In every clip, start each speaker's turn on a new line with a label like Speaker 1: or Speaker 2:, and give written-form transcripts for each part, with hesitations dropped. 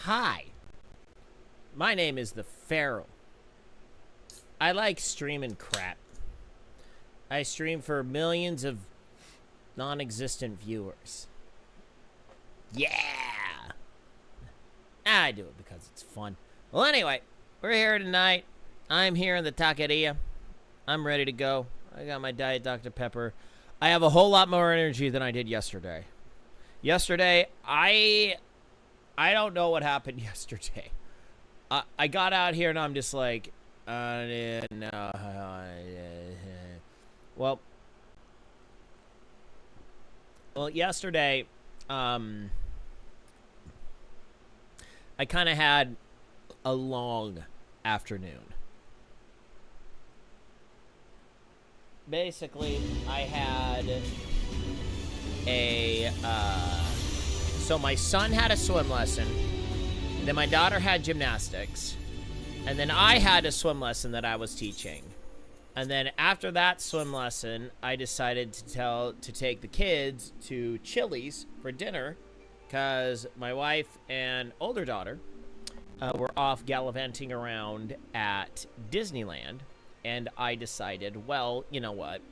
Speaker 1: Hi, my name is the Feral. I like streaming crap. I stream for millions of non-existent viewers. Yeah! I do it because it's fun. Well, anyway, we're here tonight. I'm here in the taqueria. I'm ready to go. I got my Diet Dr. Pepper. I have a whole lot more energy than I did yesterday. Yesterday, I don't know what happened yesterday. I got out here and I'm just like, no. Well, yesterday, I kind of had a long afternoon. Basically, I had so my son had a swim lesson, then my daughter had gymnastics, and then I had a swim lesson that I was teaching. And then after that swim lesson, I decided to take the kids to Chili's for dinner because my wife and older daughter were off gallivanting around at Disneyland. And I decided, well, you know what?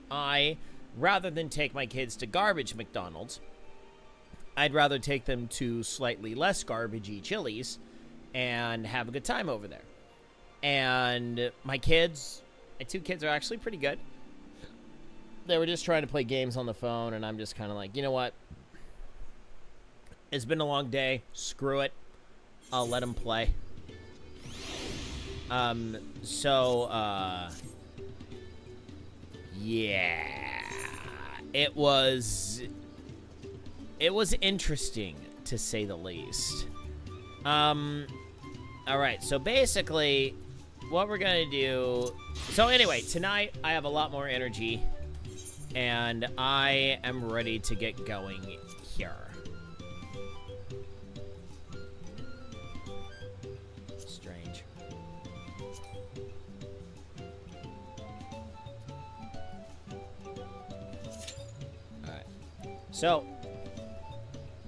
Speaker 1: Rather than take my kids to garbage McDonald's, I'd rather take them to slightly less garbagey Chili's and have a good time over there. And my two kids are actually pretty good. They were just trying to play games on the phone, and I'm just kind of like, you know what? It's been a long day. Screw it. I'll let them play. Yeah, it was interesting to say the least. All right, so basically what we're gonna do, so anyway, tonight I have a lot more energy and I am ready to get going here. So,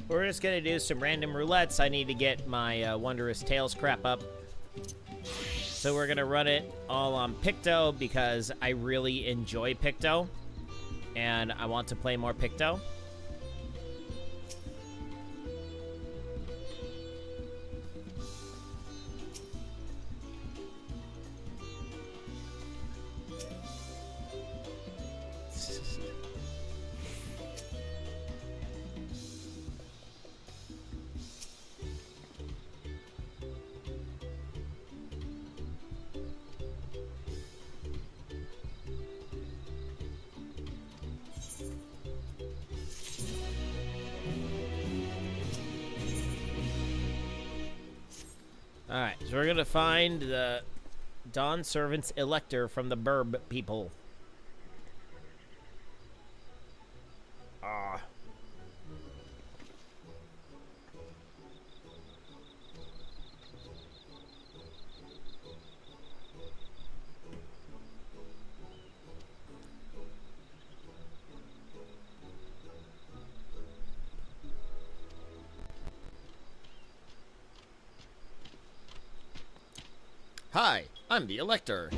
Speaker 1: we're just going to do some random roulettes. I need to get my Wondrous Tales crap up. So we're going to run it all on Picto because I really enjoy Picto. And I want to play more Picto. Alright, so we're gonna find the Dawn Servant's Elector from the Burb people. Hi, I'm the Elector.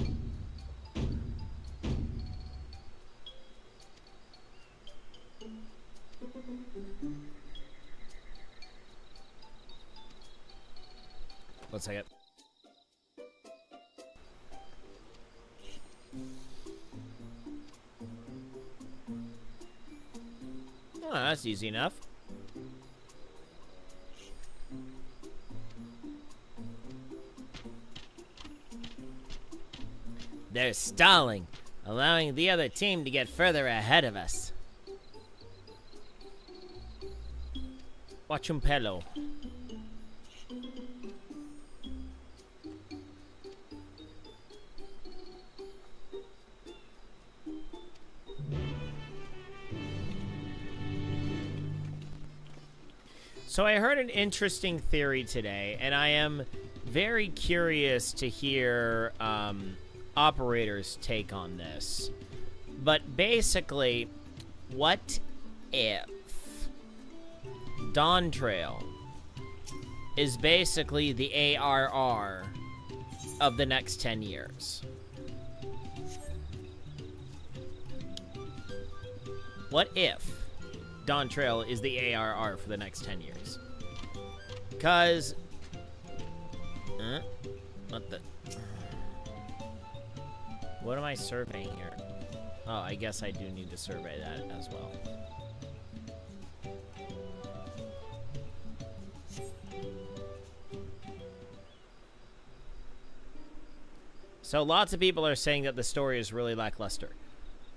Speaker 1: One second. Oh, that's easy enough. They're stalling, allowing the other team to get further ahead of us. Watch un pelo. So I heard an interesting theory today, and I am very curious to hear Operator's take on this. But basically, what if Dawntrail is basically the ARR of the next 10 years. What if Dawntrail is the ARR for the next 10 years? Because... what the... What am I surveying here? Oh, I guess I do need to survey that as well. So lots of people are saying that the story is really lackluster.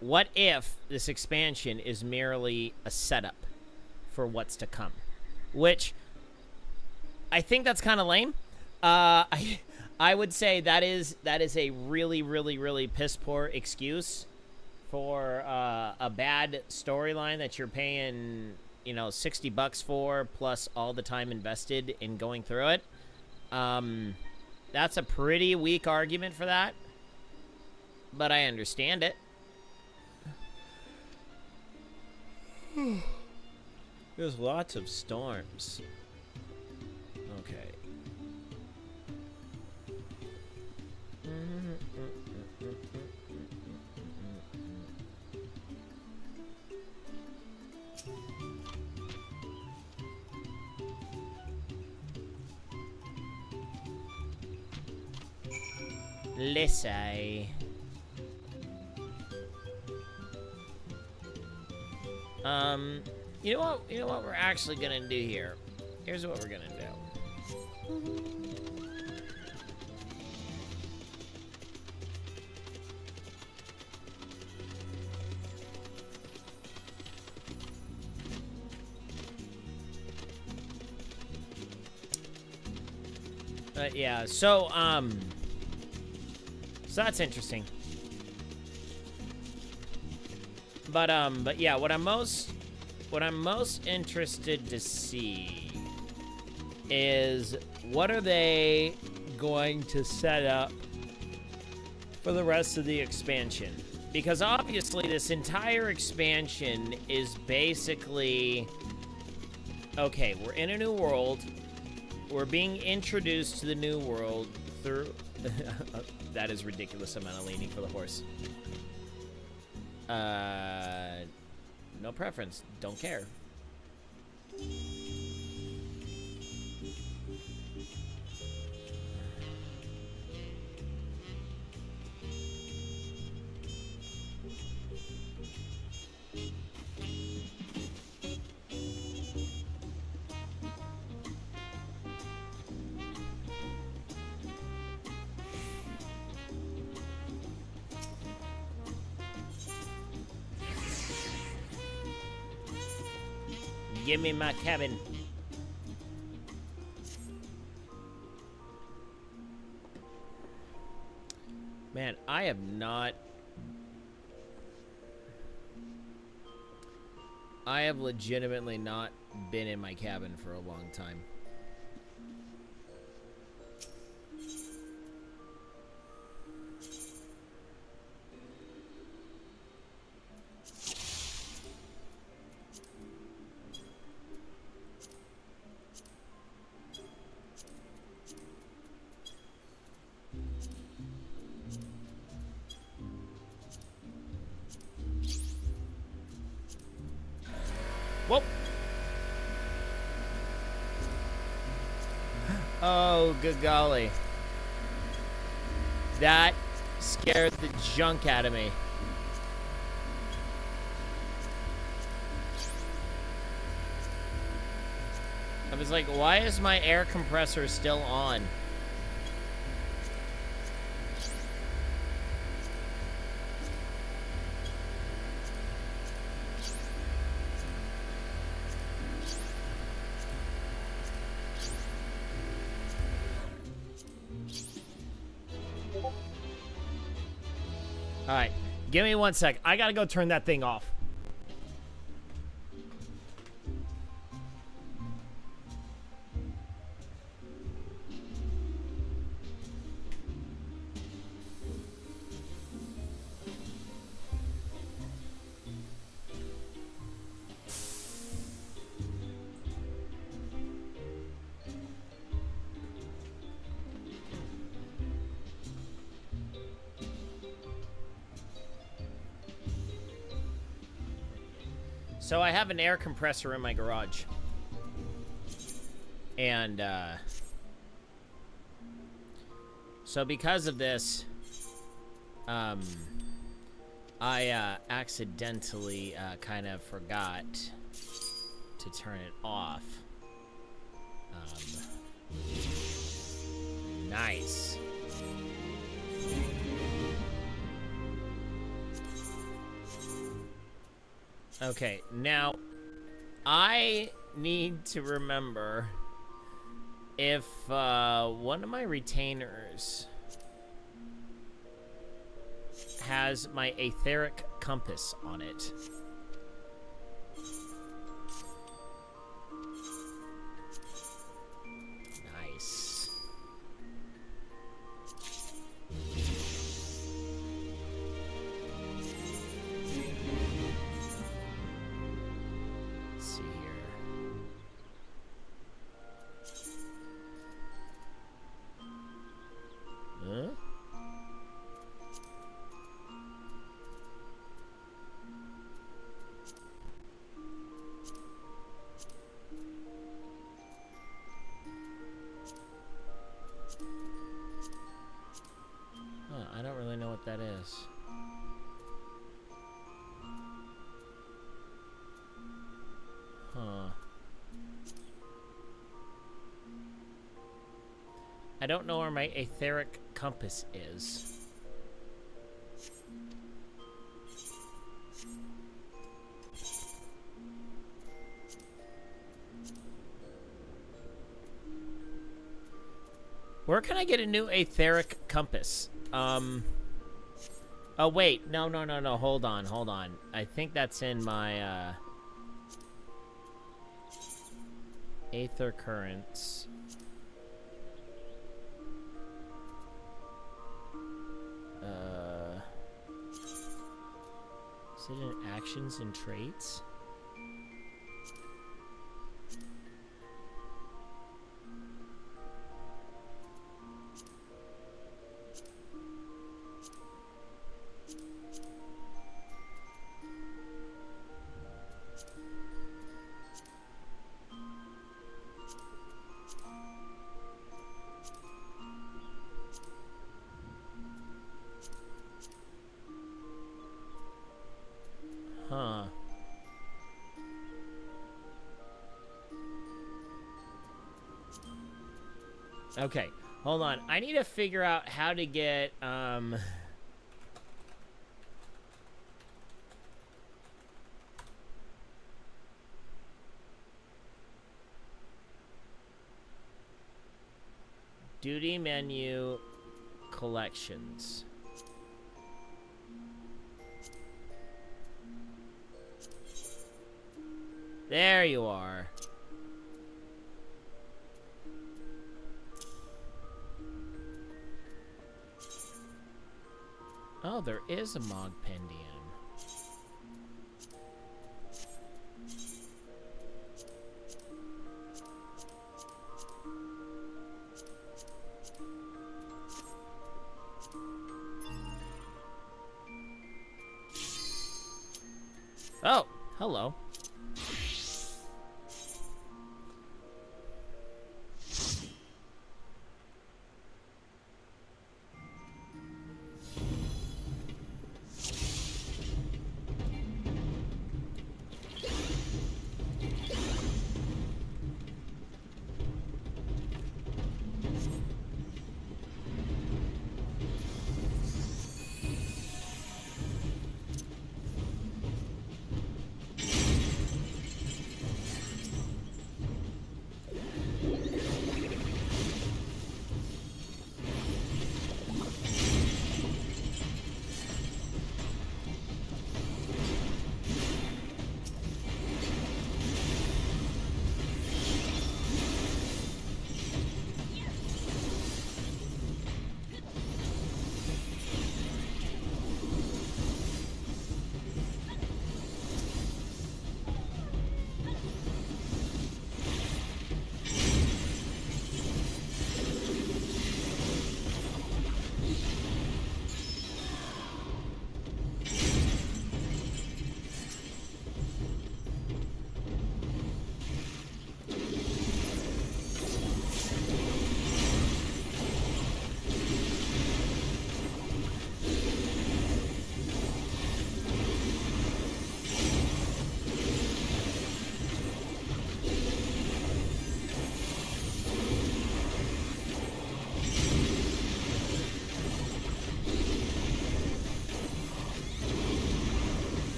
Speaker 1: What if this expansion is merely a setup for what's to come? Which, I think that's kind of lame. I would say that is a really, really, really piss poor excuse for a bad storyline that you're paying, you know, $60 for, plus all the time invested in going through it. That's a pretty weak argument for that, but I understand it. There's lots of storms. Okay. Lissay. You know what we're actually gonna do here? Here's what we're gonna do. Yeah, so that's interesting. But yeah, what I'm most interested to see is what are they going to set up for the rest of the expansion? Because obviously this entire expansion is basically, okay, we're in a new world. We're being introduced to the new world through... that is ridiculous amount of leaning for the horse. No preference. Don't care. Give me my cabin. Man, I have legitimately not been in my cabin for a long time. Whoa. Oh, good golly. That scared the junk out of me. I was like, why is my air compressor still on? All right, give me 1 sec. I gotta go turn that thing off. So I have an air compressor in my garage. And, so because of this, I accidentally kind of forgot to turn it off. Nice. Okay, now I need to remember if one of my retainers has my etheric compass on it. Nice. Let's see here. Huh? I don't really know what that is. Huh. I don't know where my etheric compass is. Where can I get a new etheric compass? Oh, wait. No. Hold on. I think that's in my, Aether Currents. Is it in Actions and Traits? Huh. Okay, hold on. I need to figure out how to get, duty menu collections. There you are. Oh, there is a Mog Pendium. Oh, hello.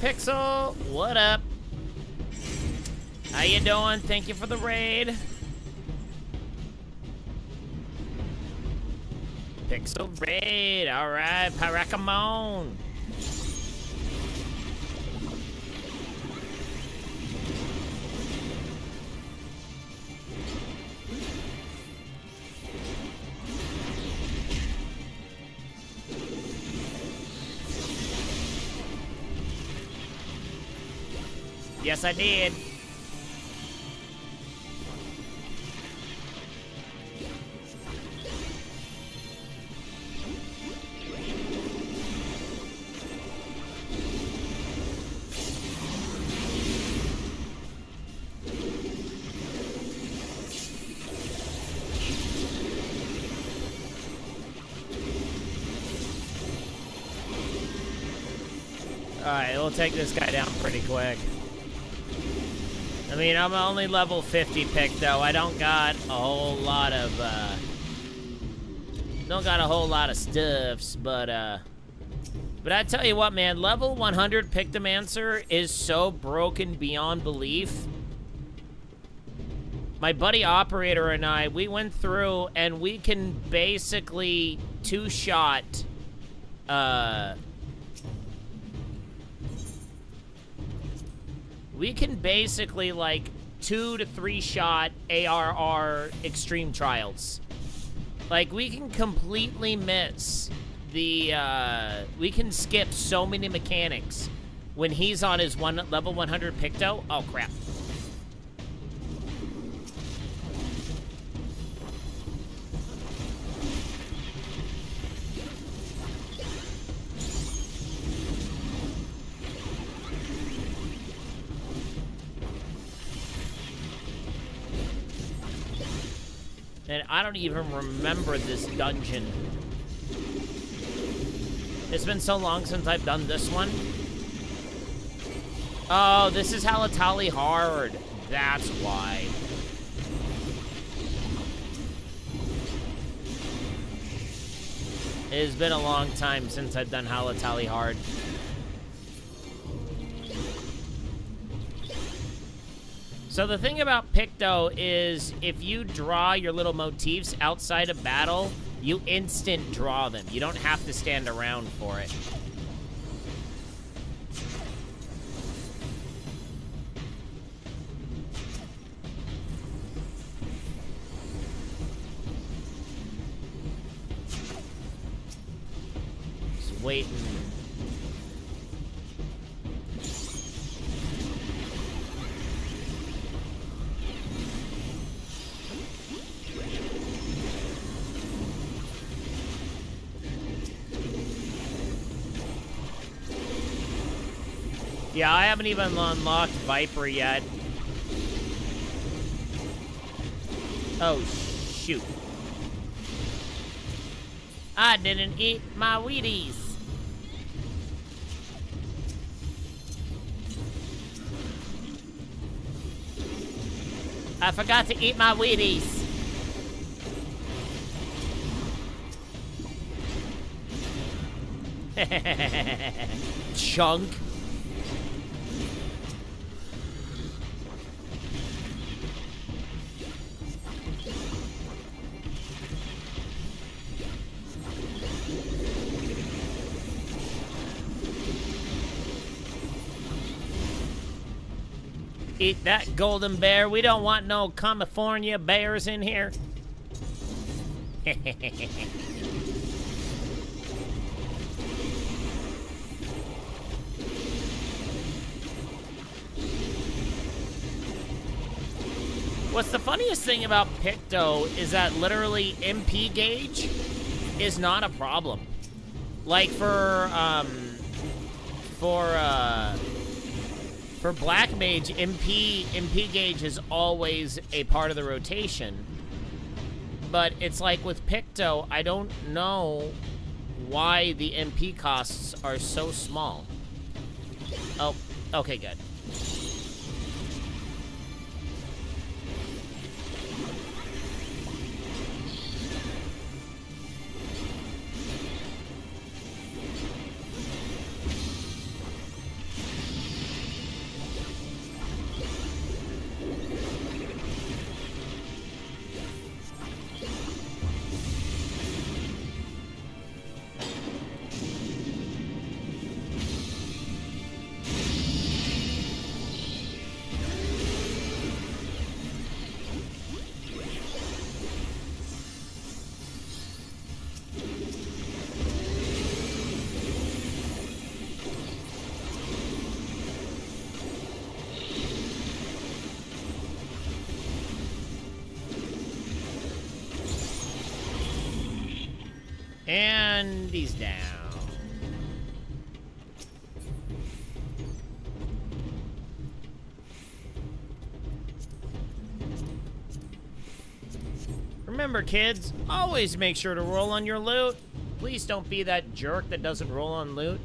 Speaker 1: Hey, Pixel. What up? How you doing? Thank you for the raid. Pixel raid. All right, Parakamon. Yes, I did. Alright, we'll take this guy down pretty quick. I mean, I'm only level 50 pick, though. I don't got a whole lot of, stuffs, but I tell you what, man, level 100 Pictomancer is so broken beyond belief. My buddy Operator and I, we went through and we can basically two-shot, we can basically, like, 2 to 3 shot ARR extreme trials. Like, we can completely miss the, we can skip so many mechanics when he's on his level 100 Picto. Oh, crap. And I don't even remember this dungeon. It's been so long since I've done this one. Oh, this is Halatali hard. That's why. It has been a long time since I've done Halatali hard. So the thing about Picto is if you draw your little motifs outside of battle, you instant draw them. You don't have to stand around for it. Just waiting. Yeah, I haven't even unlocked Viper yet. Oh, shoot. I didn't eat my Wheaties. I forgot to eat my Wheaties. Chunk. Eat that golden bear. We don't want no California bears in here. What's the funniest thing about Picto is that literally MP gauge is not a problem. Like for Black Mage, MP gauge is always a part of the rotation. But it's like with Picto, I don't know why the MP costs are so small. Oh, okay, good. And he's down. Remember, kids, always make sure to roll on your loot. Please don't be that jerk that doesn't roll on loot.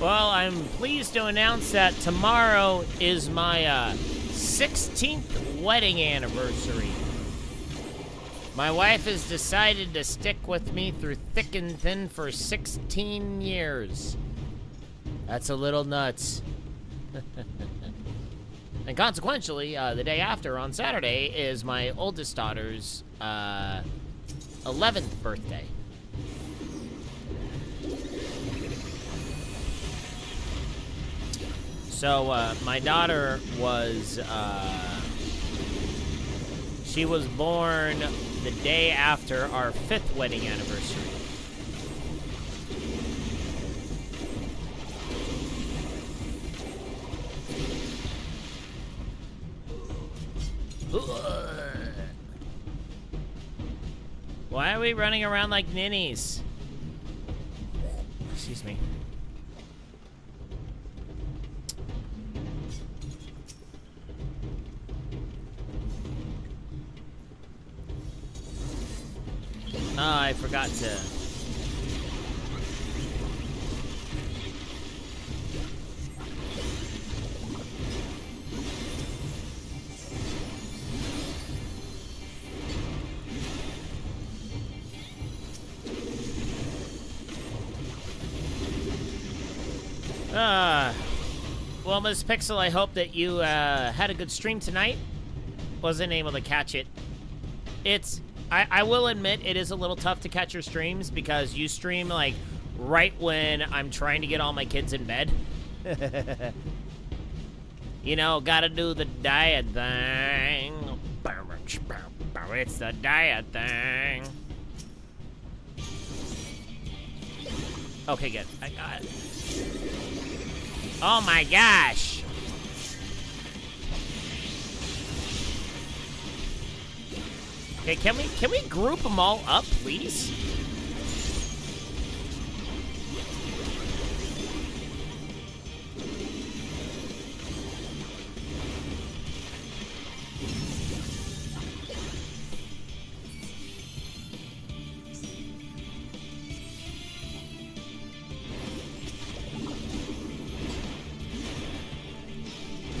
Speaker 1: Well, I'm pleased to announce that tomorrow is my 16th wedding anniversary. My wife has decided to stick with me through thick and thin for 16 years. That's a little nuts. And consequentially, the day after, on Saturday, is my oldest daughter's 11th birthday. So, my daughter was, she was born the day after our 5th wedding anniversary. Why are we running around like ninnies? Excuse me. Oh, I forgot to... Well, Ms. Pixel, I hope that you had a good stream tonight. Wasn't able to catch it. I will admit, it is a little tough to catch your streams because you stream, like, right when I'm trying to get all my kids in bed. You know, gotta do the diet thing. It's the diet thing. Okay, good. I got it. Oh my gosh. Okay, can we group them all up, please?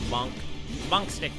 Speaker 1: Bonk. Bonk stick.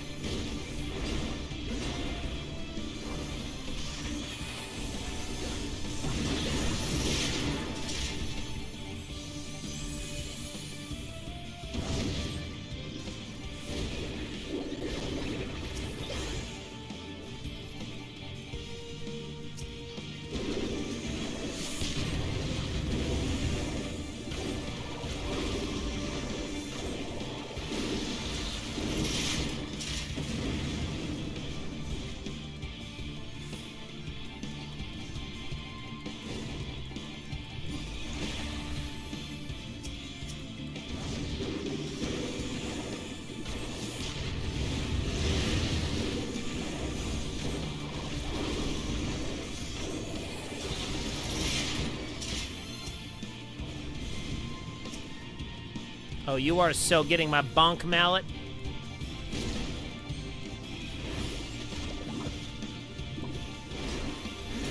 Speaker 1: Oh, you are so getting my bonk mallet.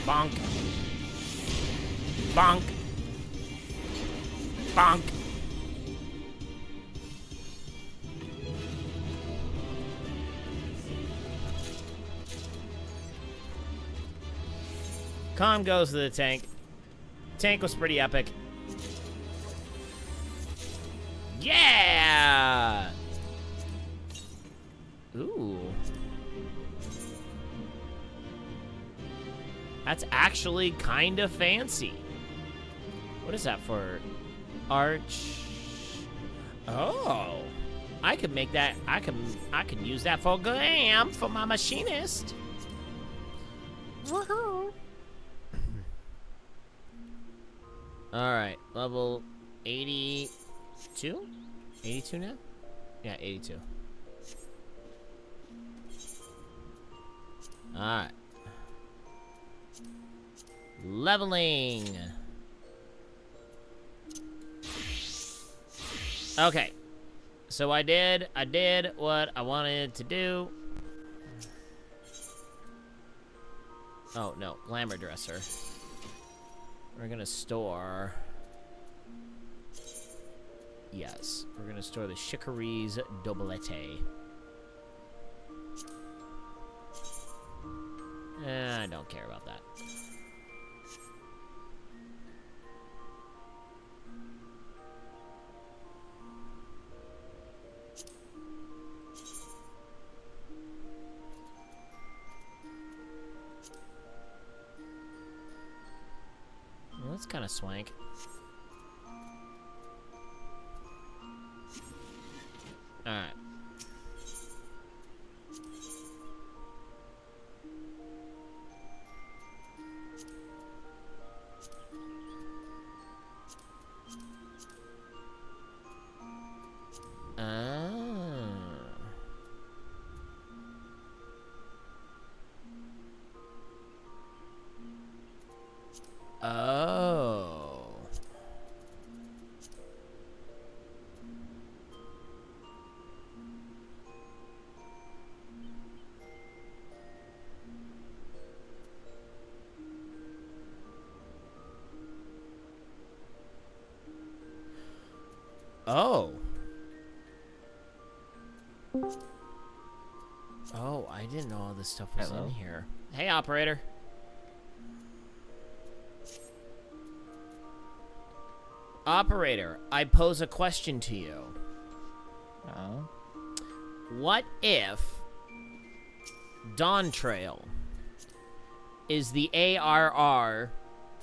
Speaker 1: Bonk. Bonk. Bonk. Calm goes to the tank. Tank was pretty epic. Yeah! Ooh. That's actually kind of fancy. What is that for? Arch. Oh. I could make that. I can use that for glam for my machinist. Woohoo. Alright, level 82? 82 now? Yeah, 82. Alright. Leveling. Okay. So I did what I wanted to do. Oh, no. Glamour dresser. We're gonna store... Yes. We're gonna store the Chicory's Doublette. I don't care about that. Well, that's kind of swank. Alright. Oh. Oh. Oh, I didn't know all this stuff was in here. Hey, operator. Operator, I pose a question to you.
Speaker 2: Oh?
Speaker 1: What if Dawntrail is the ARR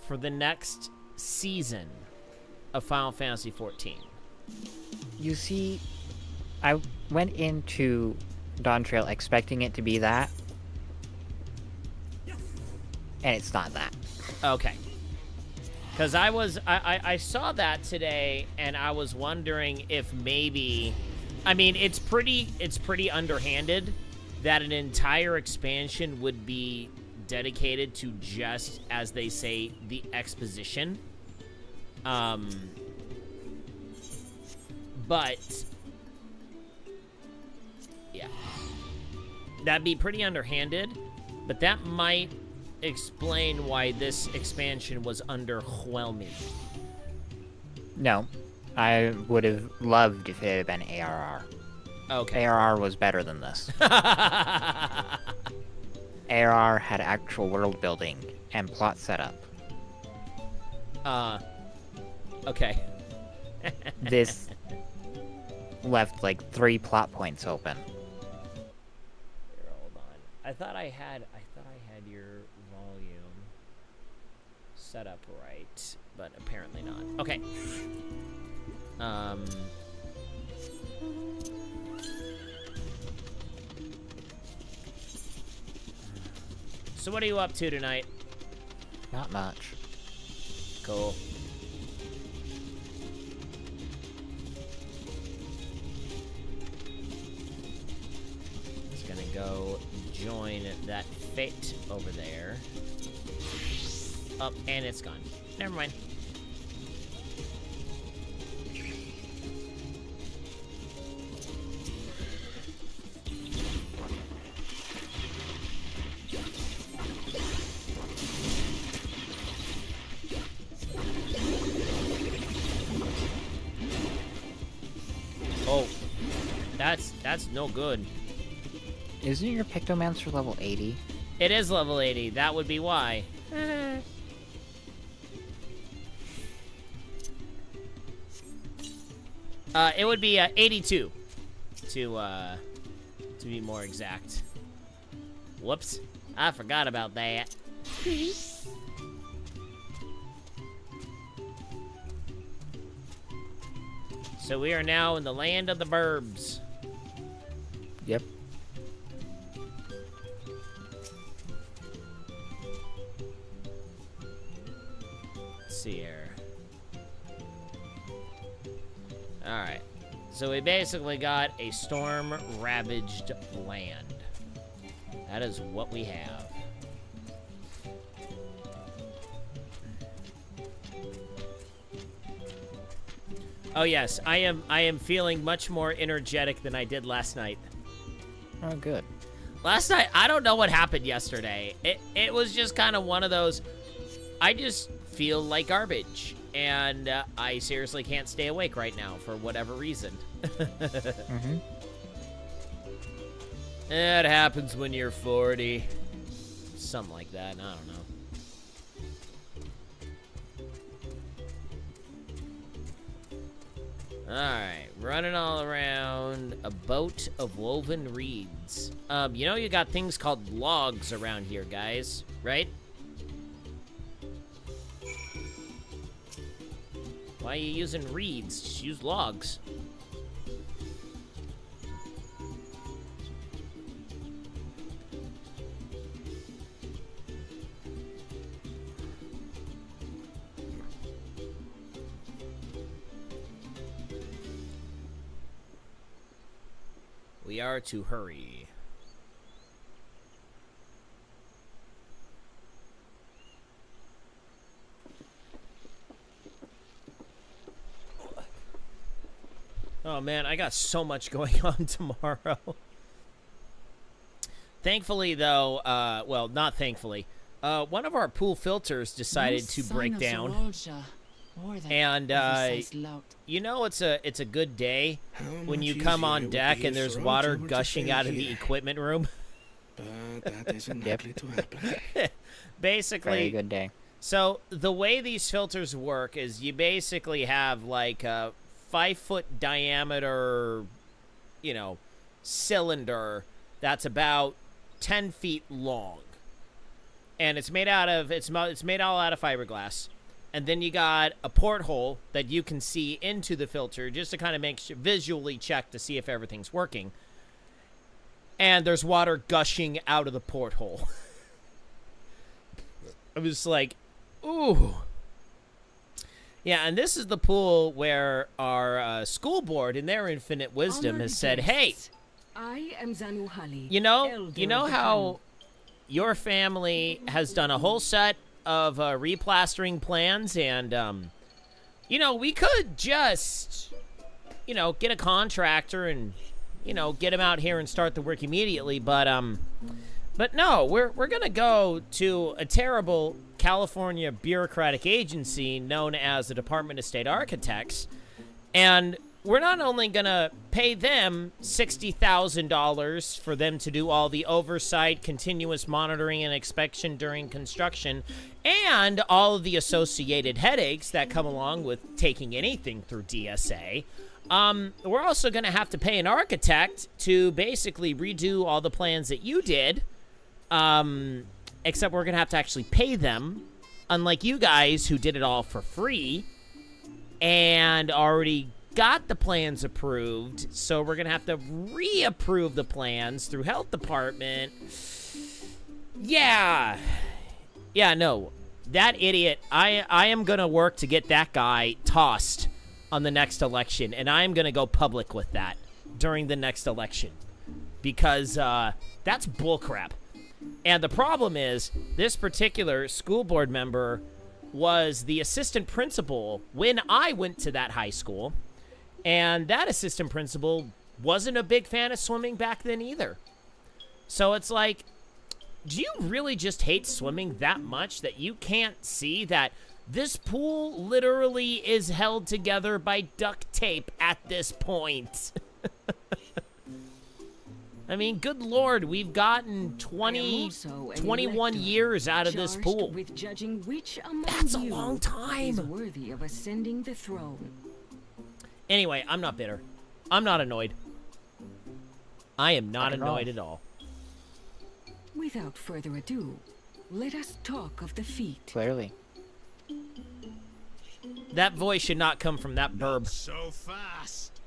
Speaker 1: for the next season of Final Fantasy XIV?
Speaker 2: You see, I went into Dawntrail expecting it to be that, and it's not that.
Speaker 1: Okay. Because I saw that today, and I was wondering if maybe, I mean, it's pretty underhanded that an entire expansion would be dedicated to just, as they say, the exposition. But yeah, that'd be pretty underhanded, but that might explain why this expansion was underwhelming.
Speaker 2: No, I would have loved if it had been ARR.
Speaker 1: Okay.
Speaker 2: ARR was better than this. ARR had actual world building and plot setup.
Speaker 1: Okay.
Speaker 2: This left like 3 plot points open.
Speaker 1: Here, hold on. I thought I had your volume set up right, but apparently not. Okay. So what are you up to tonight?
Speaker 2: Not much.
Speaker 1: Cool. Just gonna go join that fate over there. Oh, and it's gone. Never mind. Oh, that's no good.
Speaker 2: Isn't your Pictomancer level 80?
Speaker 1: It is level 80. That would be why. It would be 82 to be more exact. Whoops. I forgot about that. So we are now in the land of the burbs.
Speaker 2: Yep.
Speaker 1: Let's see here. Alright. So we basically got a storm-ravaged land. That is what we have. Oh yes, I am feeling much more energetic than I did last night.
Speaker 2: Oh, good.
Speaker 1: Last night, I don't know what happened yesterday. It was just kind of one of those, I just feel like garbage. And I seriously can't stay awake right now for whatever reason.
Speaker 2: Mm-hmm.
Speaker 1: It happens when you're 40. Something like that, I don't know. Alright, running all around a boat of woven reeds. You know you got things called logs around here, guys, right? Why are you using reeds? Just use logs. We are to hurry. Oh man, I got so much going on tomorrow. Thankfully though, well, not thankfully, one of our pool filters decided to break down. And you know it's a good day when you come on deck and there's water gushing out of the equipment room.
Speaker 2: Yep.
Speaker 1: Basically,
Speaker 2: Very good day.
Speaker 1: So the way these filters work is you basically have like a 5-foot diameter, you know, cylinder that's about 10 feet long, and it's made out of it's made all out of fiberglass. And then you got a porthole that you can see into the filter just to kind of make sure, visually check to see if everything's working. And there's water gushing out of the porthole. I was like, ooh. Yeah, and this is the pool where our school board, in their infinite wisdom, has said, hey,
Speaker 3: I am Zanuhali,
Speaker 1: you know how your family has done a whole set of replastering plans, and you know, we could just, you know, get a contractor and, you know, get him out here and start the work immediately, but no, we're gonna go to a terrible California bureaucratic agency known as the Department of State Architects, and we're not only gonna pay them $60,000 for them to do all the oversight, continuous monitoring, and inspection during construction, and all of the associated headaches that come along with taking anything through DSA. We're also gonna have to pay an architect to basically redo all the plans that you did, except we're gonna have to actually pay them, unlike you guys who did it all for free and already got the plans approved. So we're gonna have to reapprove the plans through health department. Yeah, no, that idiot, I am gonna work to get that guy tossed on the next election, and I am gonna go public with that during the next election, because that's bullcrap. And the problem is, this particular school board member was the assistant principal when I went to that high school, and that assistant principal wasn't a big fan of swimming back then either. So it's like, do you really just hate swimming that much that you can't see that this pool literally is held together by duct tape at this point? I mean, good Lord, we've gotten 21 years out of this pool.
Speaker 3: With judging which among
Speaker 1: That's a
Speaker 3: you
Speaker 1: long time.
Speaker 3: is worthy of ascending the throne.
Speaker 1: Anyway, I'm not bitter. I'm not annoyed. I am not
Speaker 2: Not at all.
Speaker 1: annoyed at all.
Speaker 3: Without further ado, let us talk of the feat.
Speaker 2: Clearly.
Speaker 1: That voice should not come from that burb.
Speaker 4: So fast.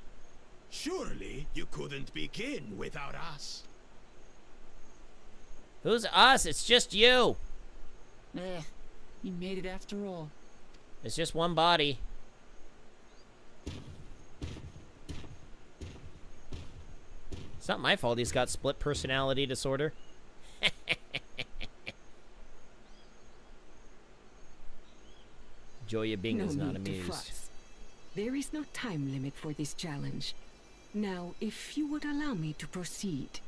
Speaker 4: Surely you couldn't begin without us.
Speaker 1: Who's us? It's just you.
Speaker 5: You made it after all.
Speaker 1: It's just one body. It's not my fault he's got split personality disorder. Joya Bing
Speaker 3: No
Speaker 1: is not
Speaker 3: need to
Speaker 1: amused.
Speaker 3: fuss. There is no time limit for this challenge. Now, if you would allow me to proceed.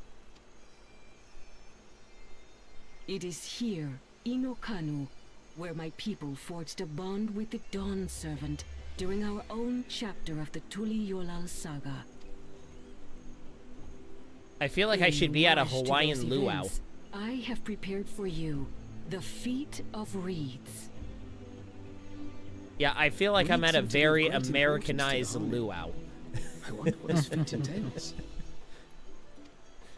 Speaker 3: It is here, in Okanu, where my people forged a bond with the Dawn Servant during our own chapter of the Tuli Yolal saga.
Speaker 1: I feel like I should be at a Hawaiian luau.
Speaker 3: I have prepared for you the Feat of Reeds.
Speaker 1: Yeah, I feel like I'm at a
Speaker 5: Reeds seem to
Speaker 1: very
Speaker 5: be granted
Speaker 1: Americanized
Speaker 5: importance to the
Speaker 1: luau.
Speaker 5: I wonder what this feat entails.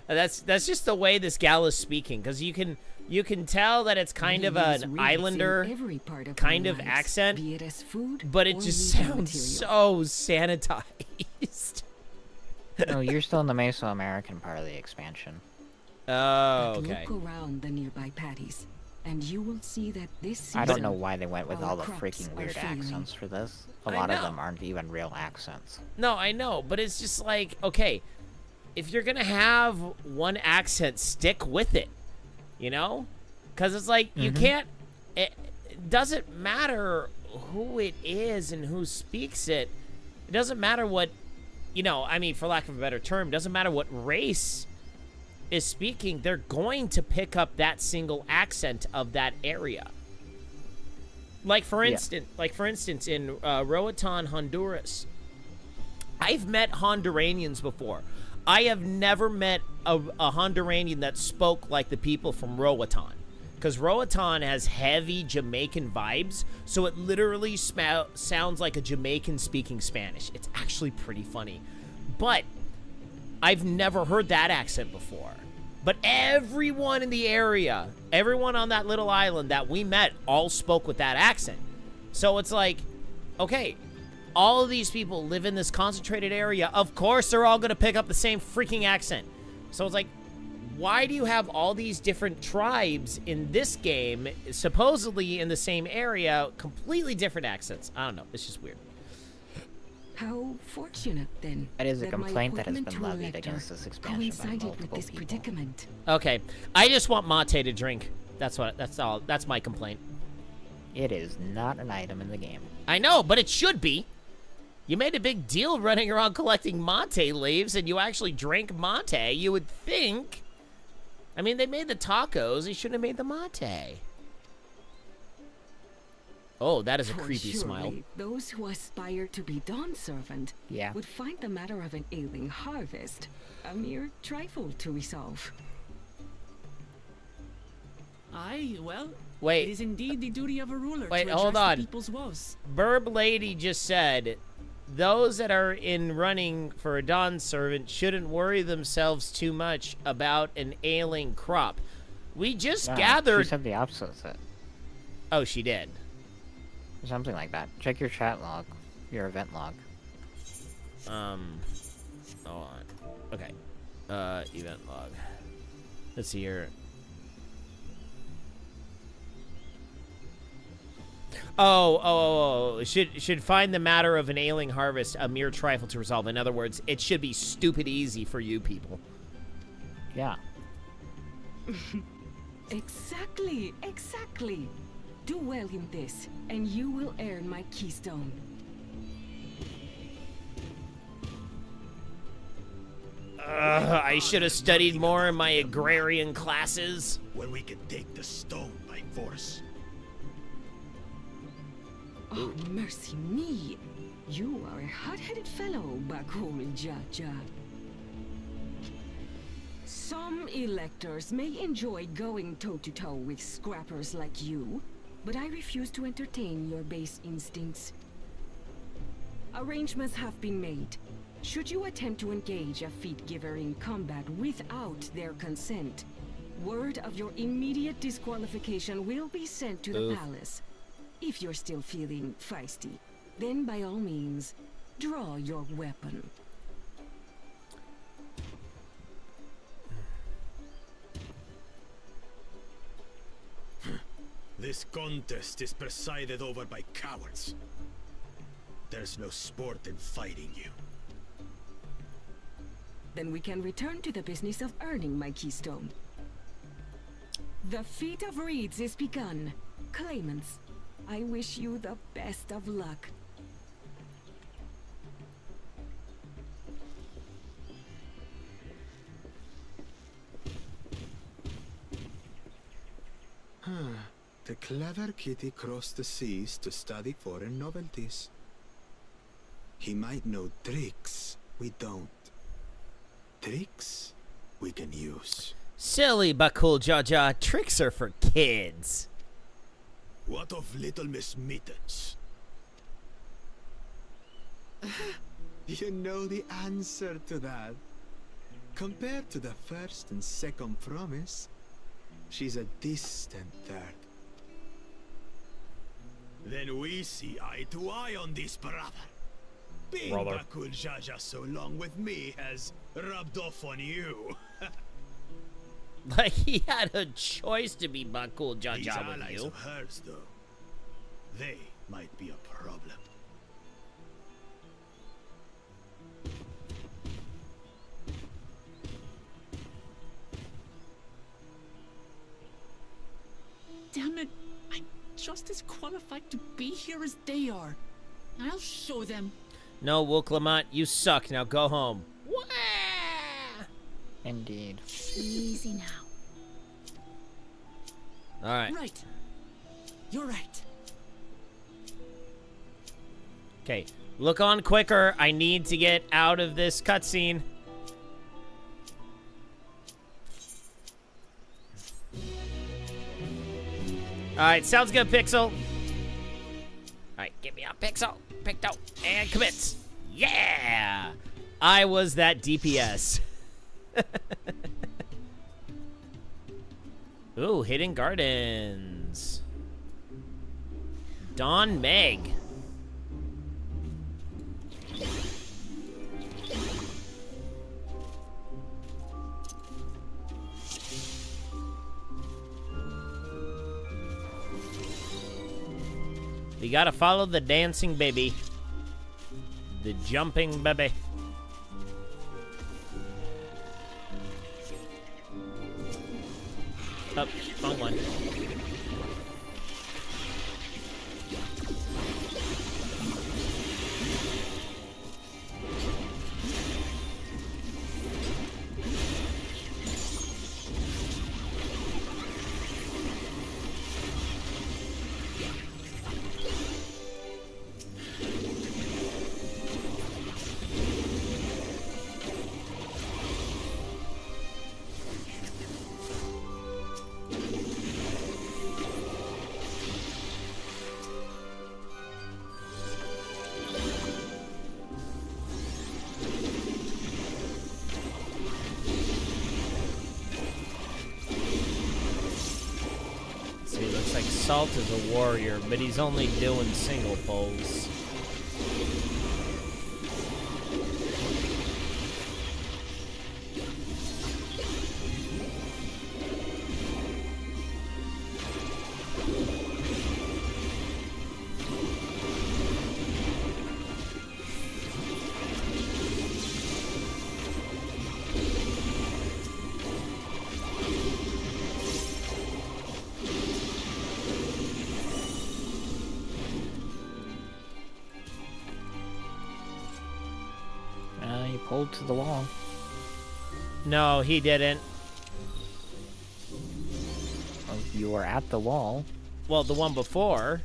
Speaker 1: That's just the way this gal is speaking, because you can tell that it's kind of
Speaker 3: We use
Speaker 1: an
Speaker 3: reeds
Speaker 1: islander
Speaker 3: in every part of
Speaker 1: kind
Speaker 3: our
Speaker 1: of
Speaker 3: lives,
Speaker 1: accent,
Speaker 3: be it as food
Speaker 1: but it
Speaker 3: or
Speaker 1: just
Speaker 3: legal
Speaker 1: sounds
Speaker 3: material.
Speaker 1: so sanitized.
Speaker 2: No, you're still in the Mesoamerican part of the expansion.
Speaker 1: Oh,
Speaker 3: But
Speaker 1: okay.
Speaker 3: Look around the nearby patties, and you will see that this season,
Speaker 2: I don't know why they went with
Speaker 3: our
Speaker 2: all the
Speaker 3: crops
Speaker 2: freaking
Speaker 3: are
Speaker 2: weird
Speaker 3: failing.
Speaker 2: accents for this. A
Speaker 1: I
Speaker 2: lot of
Speaker 1: know.
Speaker 2: them aren't even real accents.
Speaker 1: No, I know, but it's just like, okay, if you're gonna have one accent, stick with it, you know? Because it's like, you can't, it doesn't matter who it is and who speaks it. It doesn't matter what, you know, I mean, for lack of a better term, it doesn't matter what race is speaking, they're going to pick up that single accent of that area. Like for instance, in Roatan, Honduras, I've met Honduranians before. I have never met a Honduranian that spoke like the people from Roatan, because Roatan has heavy Jamaican vibes, so it literally sounds like a Jamaican speaking Spanish. It's actually pretty funny, but I've never heard that accent before. But everyone in the area, everyone on that little island that we met, all spoke with that accent. So it's like, okay, all of these people live in this concentrated area. Of course, they're all going to pick up the same freaking accent. So it's like, why do you have all these different tribes in this game, supposedly in the same area, completely different accents? I don't know. It's just weird.
Speaker 3: How fortunate then.
Speaker 2: That is a
Speaker 3: my
Speaker 2: complaint that has
Speaker 3: appointment
Speaker 2: been
Speaker 3: to
Speaker 2: levied
Speaker 3: Elector
Speaker 2: against this expansion by
Speaker 3: coincided with
Speaker 2: multiple
Speaker 3: this
Speaker 2: people.
Speaker 3: predicament.
Speaker 1: Okay, I just want mate to drink. That's all. That's my complaint.
Speaker 2: It is not an item in the game.
Speaker 1: I know, but it should be. You made a big deal running around collecting mate leaves, and you actually drank mate. You would think. I mean, they made the tacos. They should have made the mate. Oh, that is a
Speaker 3: For
Speaker 1: creepy smile.
Speaker 3: surely those who aspire to be Dawn Servant
Speaker 2: Yeah.
Speaker 3: would find the matter of an ailing harvest a mere trifle to resolve.
Speaker 5: Aye, well,
Speaker 1: Wait.
Speaker 5: it is indeed the duty of a ruler
Speaker 1: Wait,
Speaker 5: to address
Speaker 1: hold
Speaker 5: the
Speaker 1: on.
Speaker 5: people's woes.
Speaker 1: Burb Lady just said, those that are in running for a Dawn Servant shouldn't worry themselves too much about an ailing crop. We just
Speaker 2: No,
Speaker 1: gathered...
Speaker 2: She said the opposite.
Speaker 1: Oh, she did.
Speaker 2: Something like that. Check your chat log. Your event log.
Speaker 1: Hold on. Okay. Event log. Let's see here. Oh. Should find the matter of an ailing harvest a mere trifle to resolve. In other words, it should be stupid easy for you people.
Speaker 2: Yeah.
Speaker 3: Exactly. Do well in this, and you will earn my keystone.
Speaker 1: I should have studied more in my agrarian classes.
Speaker 4: When we can take the stone by force.
Speaker 3: Oh, mercy me. You are a hot-headed fellow, Bakul Jaja. Some electors may enjoy going toe-to-toe with scrappers like you, but I refuse to entertain your base instincts. Arrangements have been made. Should you attempt to engage a feat giver in combat without their consent, word of your immediate disqualification will be sent to the
Speaker 1: Oof.
Speaker 3: palace. If you're still feeling feisty, then by all means, draw your weapon.
Speaker 4: This contest is presided over by cowards. There's no sport in fighting you.
Speaker 3: Then we can return to the business of earning my keystone. The feat of reeds is begun. Claimants, I wish you the best of luck.
Speaker 4: The clever kitty crossed the seas to study foreign novelties. He might know tricks we don't. Tricks we can use.
Speaker 1: Silly Bakul Jaja, tricks are for kids.
Speaker 4: What of Little Miss Mittens? You know the answer to that. Compared to the first and second promise, she's a distant third. Then we see eye to eye on this, brother. Being
Speaker 1: Brother.
Speaker 4: Bakul Jaja so long with me has rubbed off on you.
Speaker 1: Like he had a choice to be Bakul
Speaker 4: These
Speaker 1: Jaja with
Speaker 4: allies
Speaker 1: you.
Speaker 4: of hers, though, they might be a problem.
Speaker 5: Damn it! I'm just as qualified to be here as they are. I'll show them.
Speaker 1: No, Wook Lamont, you suck. Now go home. Wah!
Speaker 2: Indeed.
Speaker 5: Easy now.
Speaker 1: All right.
Speaker 5: Right. You're right.
Speaker 1: Okay. Look on quicker. I need to get out of this cutscene. Alright, sounds good, Pixel. Alright, get me out, Pixel. Picked out. And commits. Yeah! I was that DPS. Ooh, Hidden Gardens. Dawn Meg. We gotta follow the dancing baby. The jumping baby. Oh, wrong one. See, looks like Salt is a warrior, but he's only doing single pulls.
Speaker 2: He pulled to the wall.
Speaker 1: No, he didn't.
Speaker 2: Oh, you were at the wall.
Speaker 1: Well, the one before.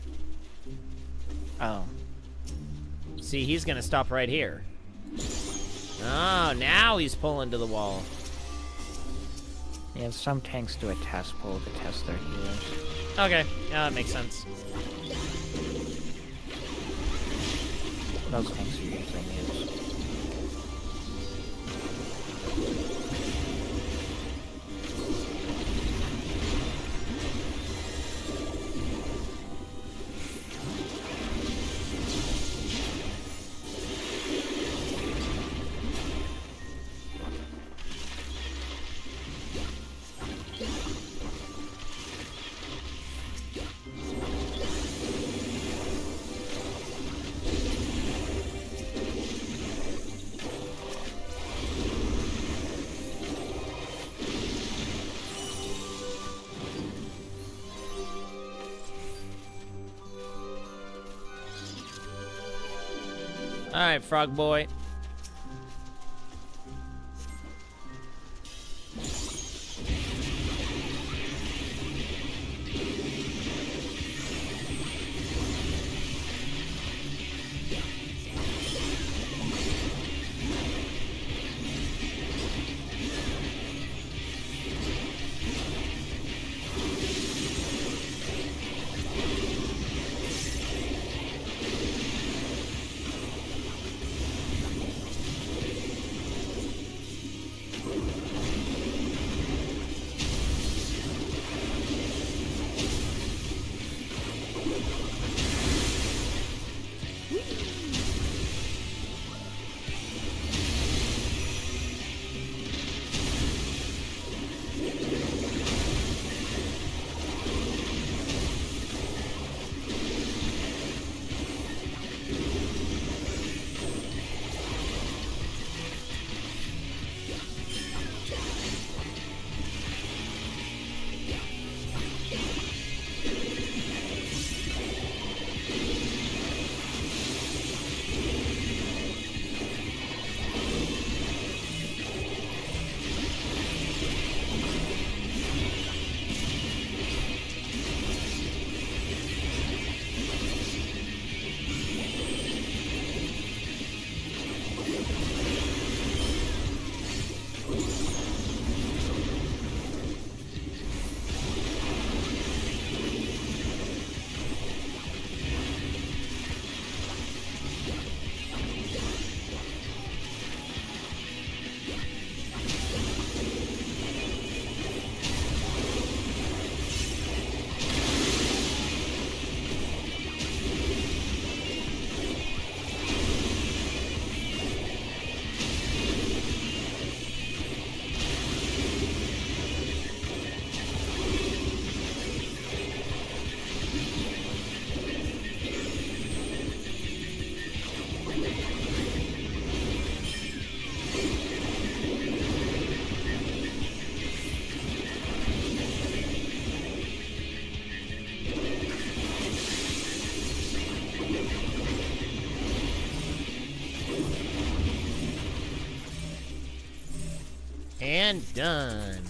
Speaker 2: Oh.
Speaker 1: See, he's gonna stop right here. Oh, now he's pulling to the wall.
Speaker 2: Yeah, some tanks do a test pull to test their healers.
Speaker 1: Okay, yeah, that makes sense.
Speaker 2: those things you usually use.
Speaker 1: All right, Frog Boy. And done.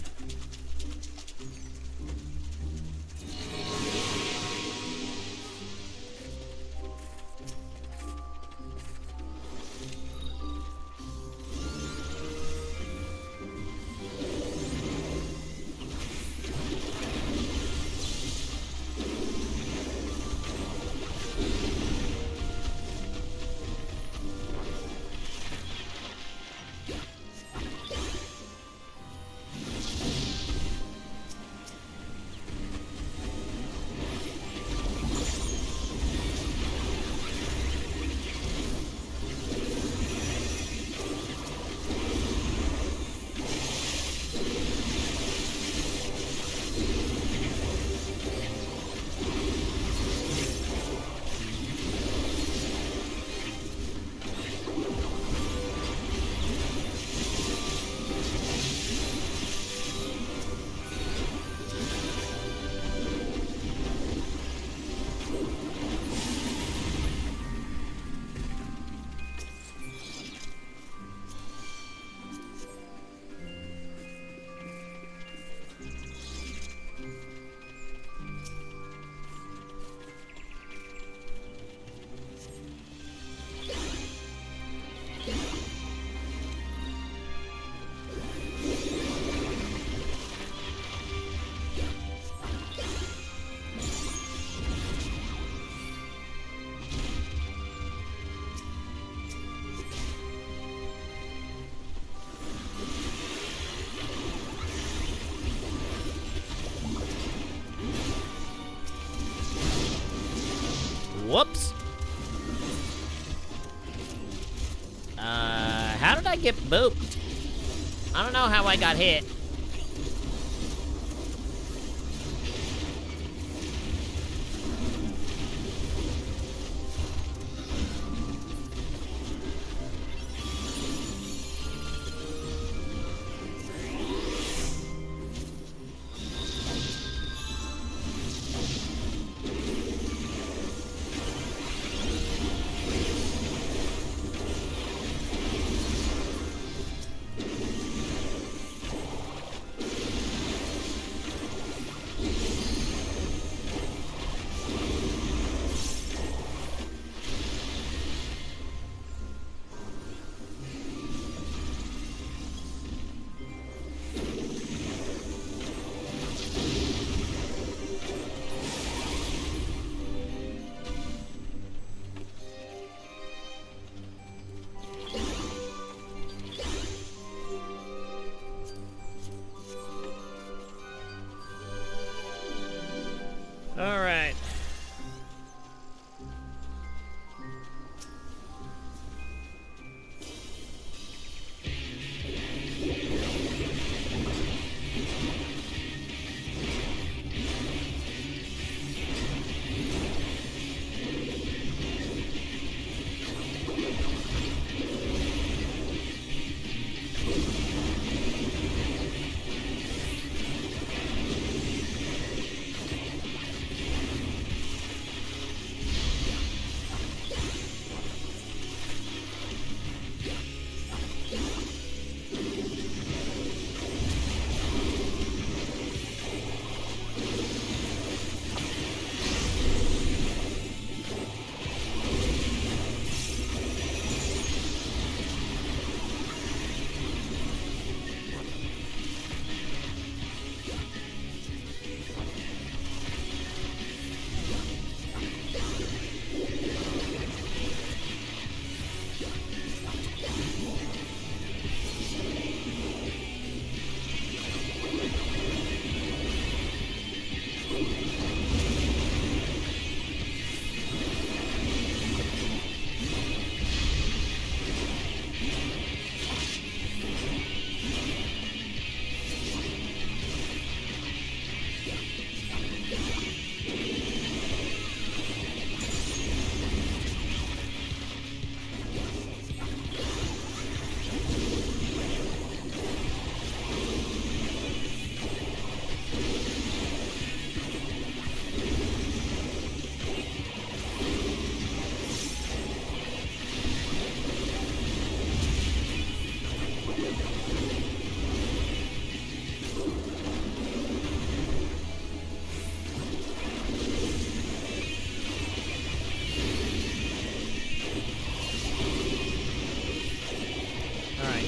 Speaker 1: I get booped? I don't know how I got hit. All right.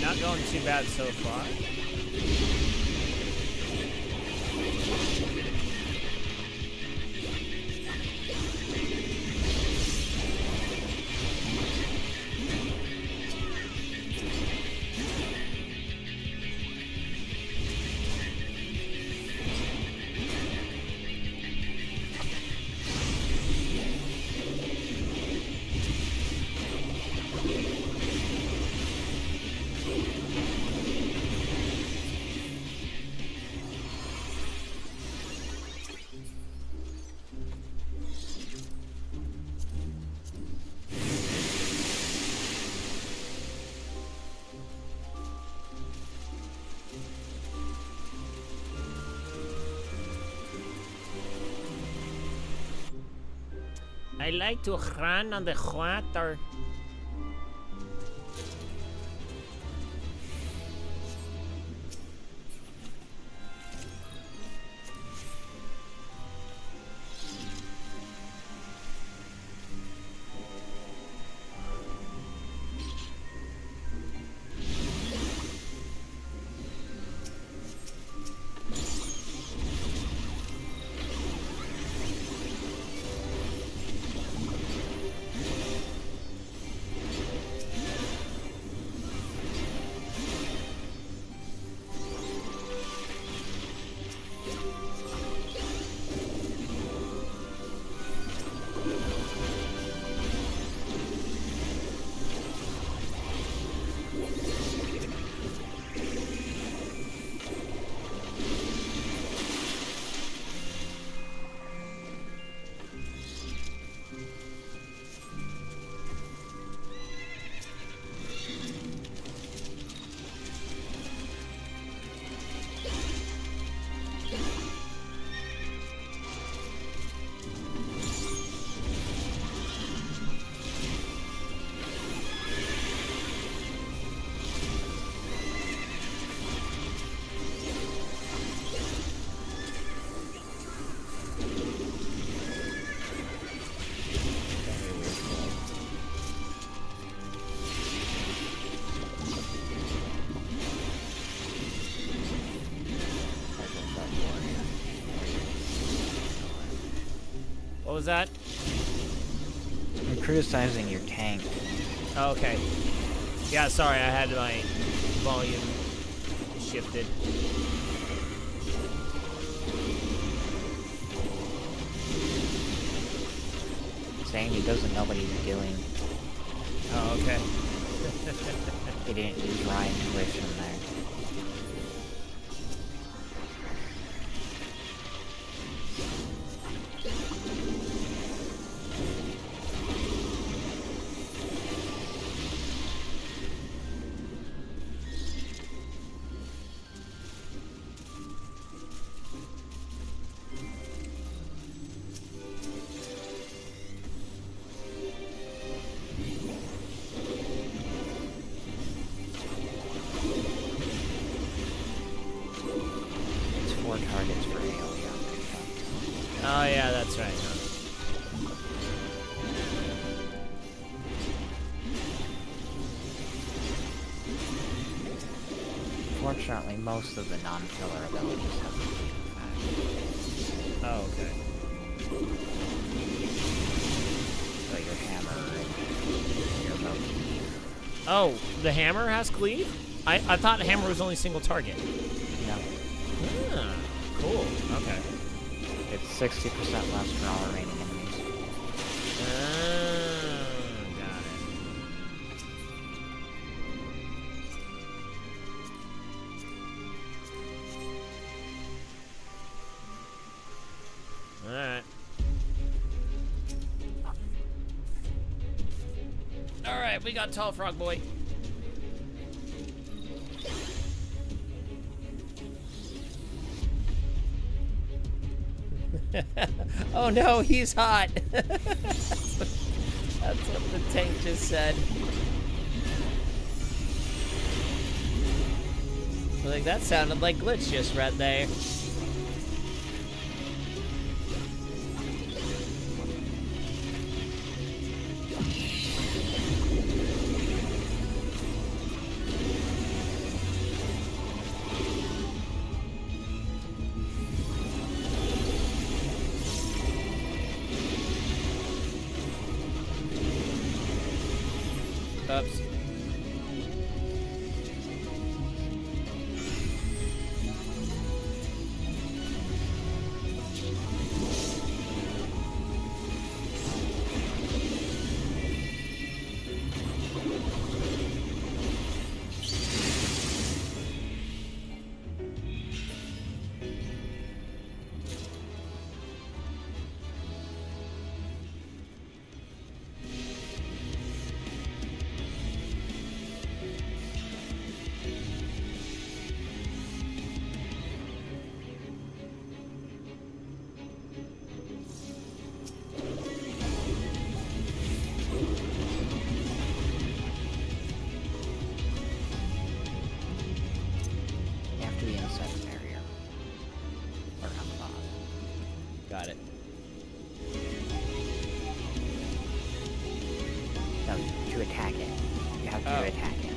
Speaker 1: Not going too bad so far. I like to run on the water. What was that?
Speaker 2: I'm criticizing your tank.
Speaker 1: Oh, okay. Yeah, sorry, I had my volume shifted.
Speaker 2: Saying he doesn't know what he's doing.
Speaker 1: Oh, okay.
Speaker 2: He didn't use raw intuition there. Targets for AoE.
Speaker 1: Oh yeah, that's right. Huh?
Speaker 2: Fortunately, most of the non-killer abilities have that.
Speaker 1: Oh, okay.
Speaker 2: So your hammer and your motif.
Speaker 1: Oh, the hammer has cleave? I thought the hammer was only single target.
Speaker 2: No.
Speaker 1: Ah, cool. Okay.
Speaker 2: It's 60% less for all remaining enemies.
Speaker 1: Got it. Alright. Alright, we got Tall Frog Boy. Oh no, he's hot. That's what the tank just said. Like, that sounded like glitch just right there. Oops.
Speaker 2: You have to be inside the barrier. Or on the boss.
Speaker 1: Got it.
Speaker 2: No, to attack it. You have to
Speaker 1: Oh.
Speaker 2: attack it.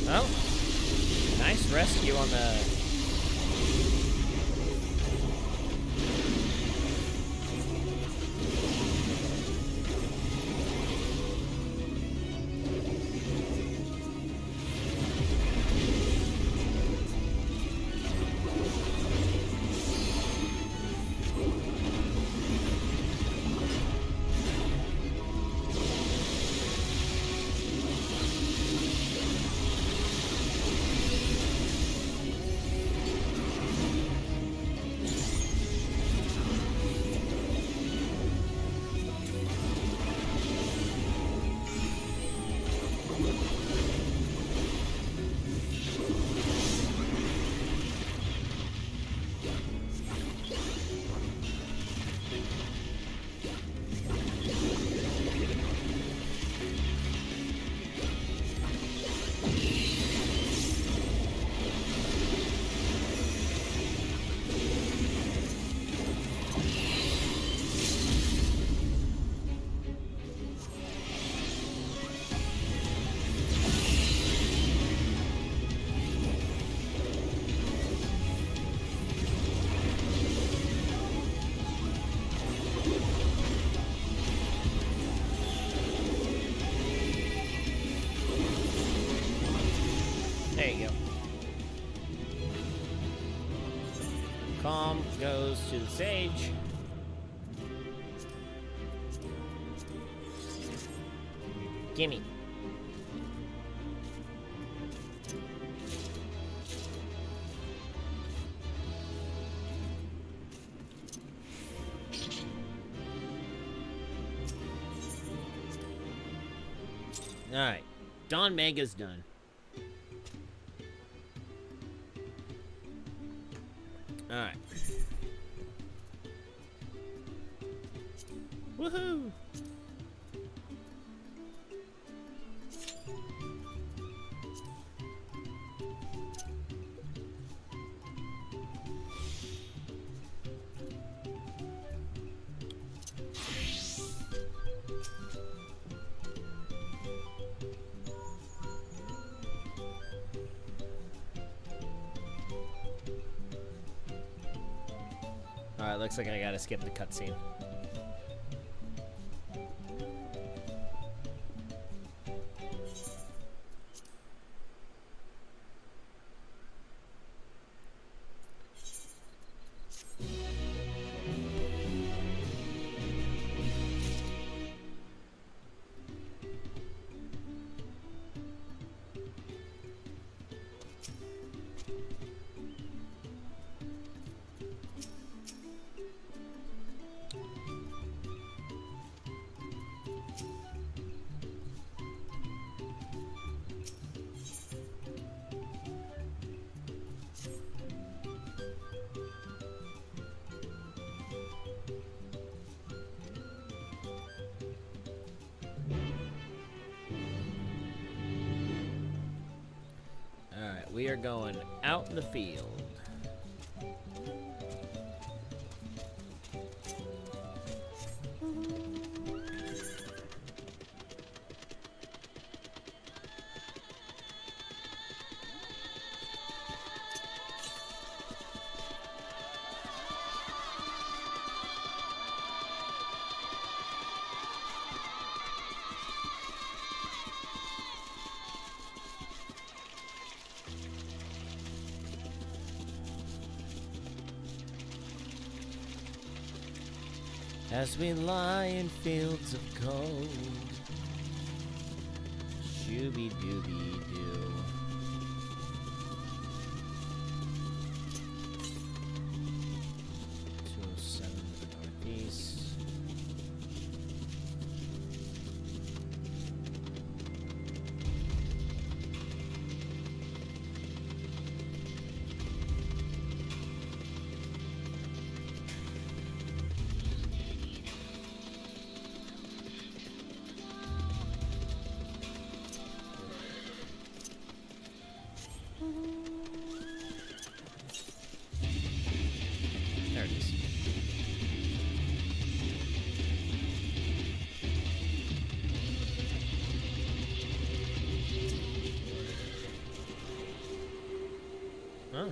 Speaker 1: Well, nice rescue on the... stage. Gimme. Alright. Dawn Mega's done. Alright. Woohoo! Alright, looks like I gotta skip the cutscene. We are going out in the field. As we lie in fields of gold, shooby dooby doo. To the northeast. There it is. Huh.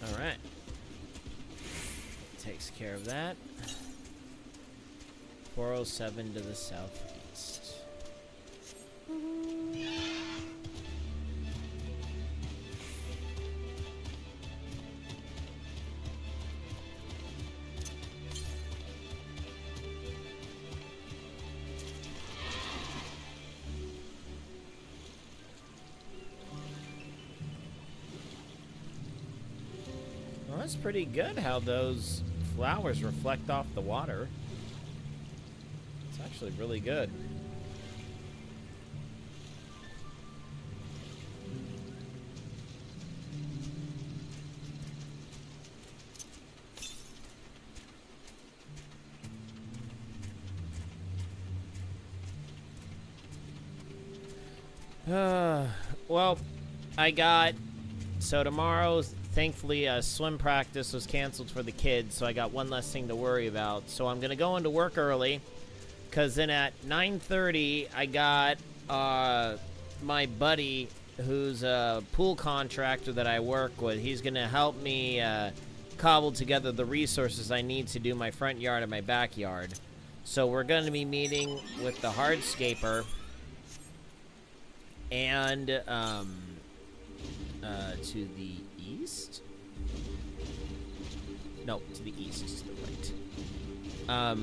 Speaker 1: Alright. Takes care of that. 407 to the southeast. Well, that's pretty good how those flowers reflect off the water. It's actually really good. Well, so tomorrow, thankfully, swim practice was canceled for the kids, so I got one less thing to worry about. So I'm going to go into work early, because then at 9:30, I got my buddy who's a pool contractor that I work with. He's gonna help me cobble together the resources I need to do my front yard and my backyard. So we're gonna be meeting with the hardscaper and to the east. No, to the east, to the right.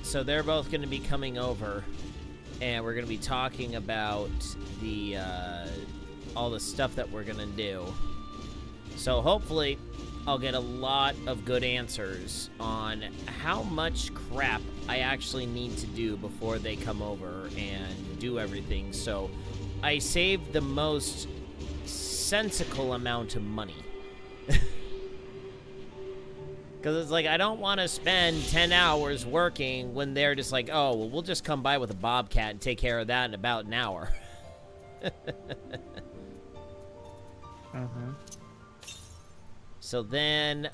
Speaker 1: So they're both gonna be coming over, and we're gonna be talking about the all the stuff that we're gonna do. So hopefully I'll get a lot of good answers on how much crap I actually need to do before they come over and do everything, so I save the most sensical amount of money. Because it's like, I don't want to spend 10 hours working when they're just like, oh, well, we'll just come by with a bobcat and take care of that in about an hour. So then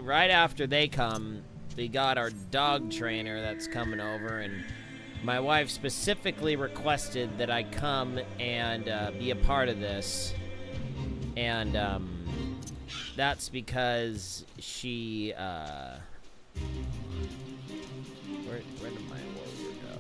Speaker 1: right after they come, we got our dog trainer that's coming over, and my wife specifically requested that I come and be a part of this, and that's because she where did my warrior go?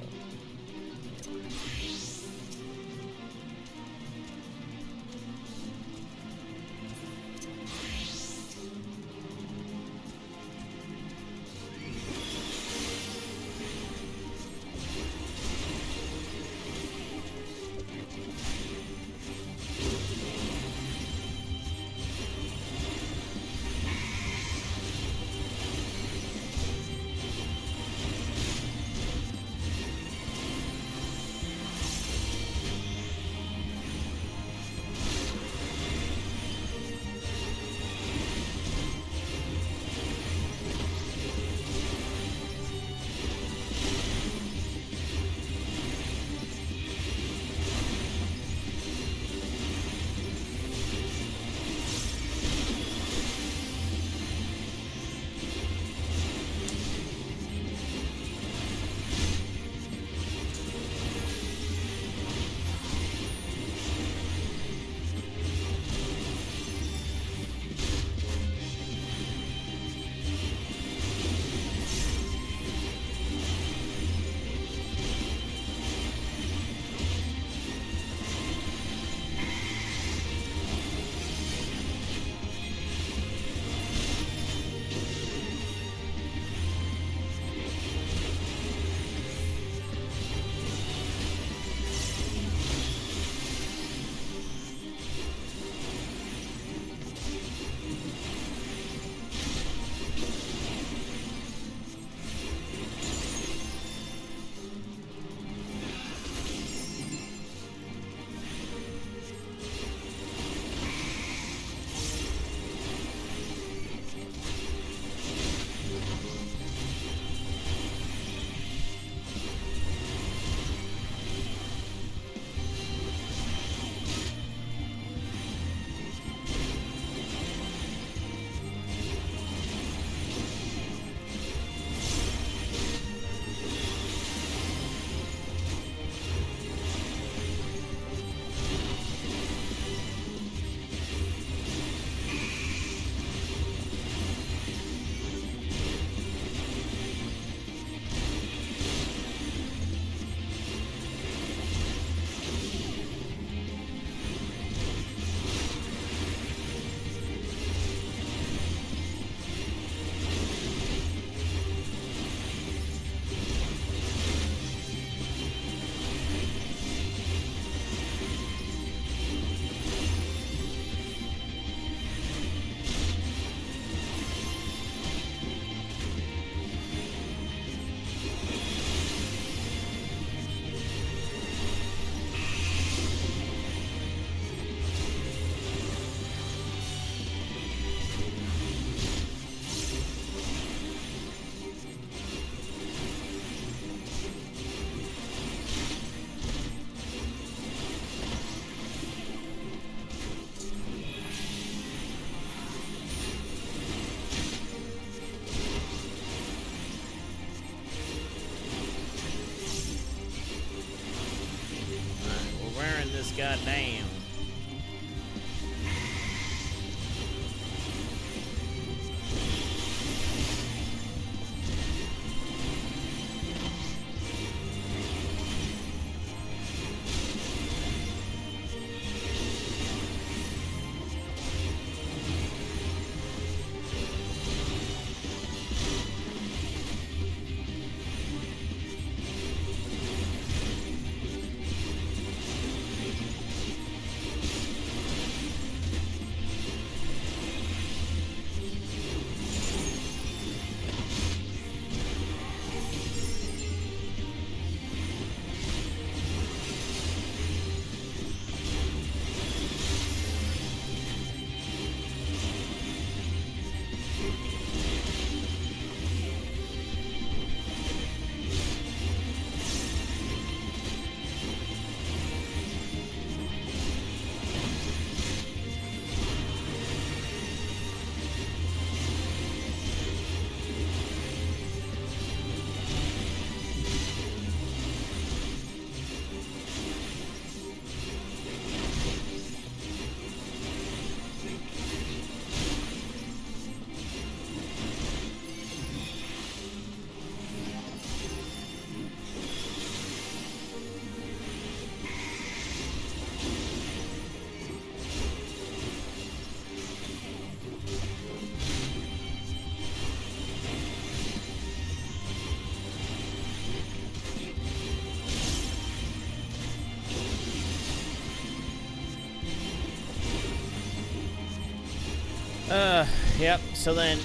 Speaker 1: Yep. So then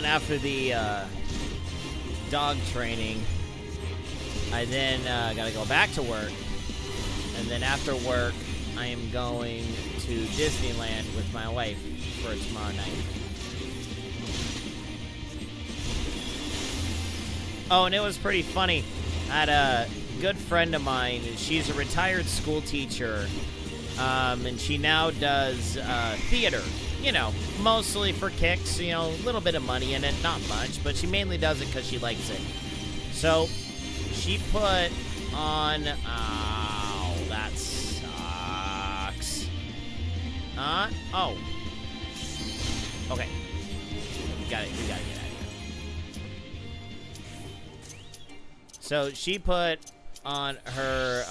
Speaker 1: after the dog training, I then gotta go back to work, and then after work, I am going to Disneyland with my wife for tomorrow night. Oh, and it was pretty funny. I had a good friend of mine. She's a retired school teacher, and she now does theater. You know, mostly for kicks. You know, a little bit of money in it, not much, but she mainly does it because she likes it. So she put on. Oh, that sucks. Oh. Okay. We gotta get out of here. So she put on her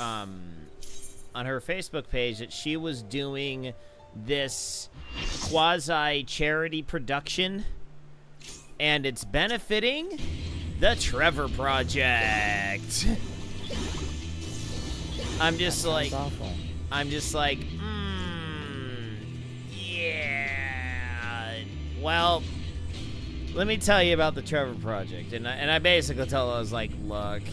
Speaker 1: Facebook page that she was doing this quasi-charity production, and it's benefiting the Trevor Project. I'm just like, yeah. Well, let me tell you about the Trevor Project. And I basically told her, I was like, look,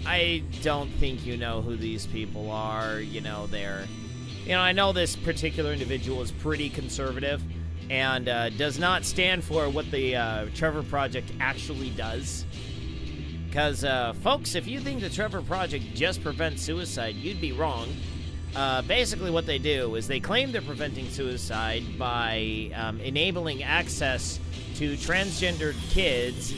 Speaker 1: I don't think you know who these people are. You know, I know this particular individual is pretty conservative and does not stand for what the Trevor Project actually does. Because, folks, if you think the Trevor Project just prevents suicide, you'd be wrong. Basically what they do is they claim they're preventing suicide by enabling access to transgendered kids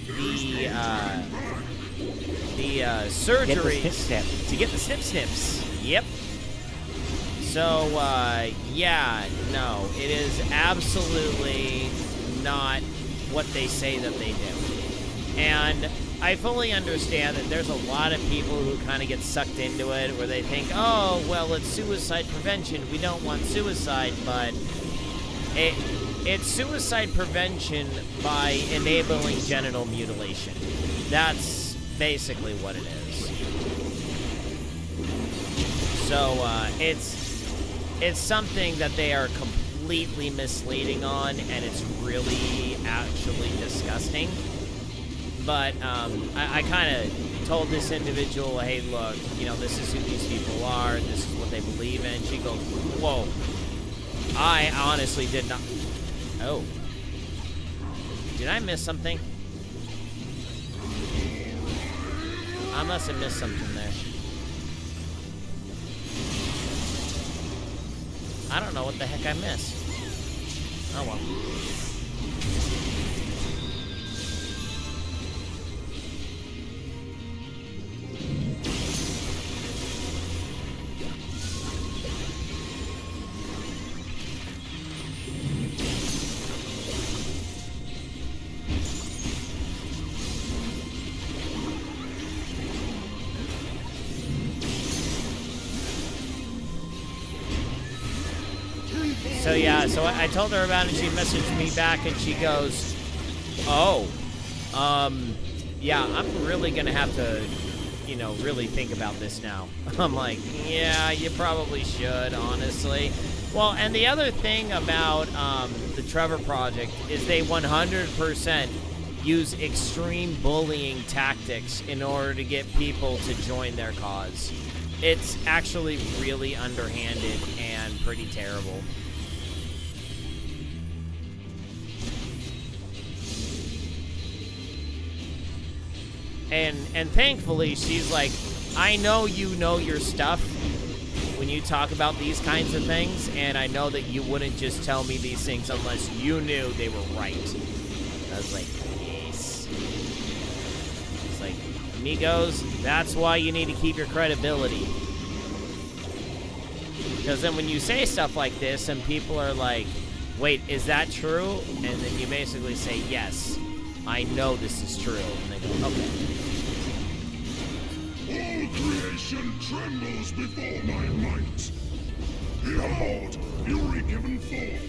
Speaker 1: the surgeries to get the snip-snips. Yep. So, yeah, no, it is absolutely not what they say that they do. And I fully understand that there's a lot of people who kind of get sucked into it, where they think, oh, well, it's suicide prevention, we don't want suicide, but it's suicide prevention by enabling genital mutilation. That's basically what it is. So, it's something that they are completely misleading on, and it's really actually disgusting. But I kind of told this individual, hey, look, you know, this is who these people are, this is what they believe in. She goes, whoa, I honestly did not. Oh. Did I miss something? I must have missed something there. I don't know what the heck I missed. Oh, well. So yeah, so I told her about it, and she messaged me back, and she goes, oh, yeah, I'm really gonna have to, you know, really think about this now. I'm like, yeah, you probably should, honestly. Well, and the other thing about the Trevor Project is they 100% use extreme bullying tactics in order to get people to join their cause. It's actually really underhanded and pretty terrible. And thankfully, she's like, I know you know your stuff when you talk about these kinds of things, and I know that you wouldn't just tell me these things unless you knew they were right. I was like, yes. It's like, amigos, that's why you need to keep your credibility. Because then when you say stuff like this, and people are like, wait, is that true? And then you basically say, yes, I know this is true. And they go, okay.
Speaker 6: All creation trembles before my might. Behold, fury given forth.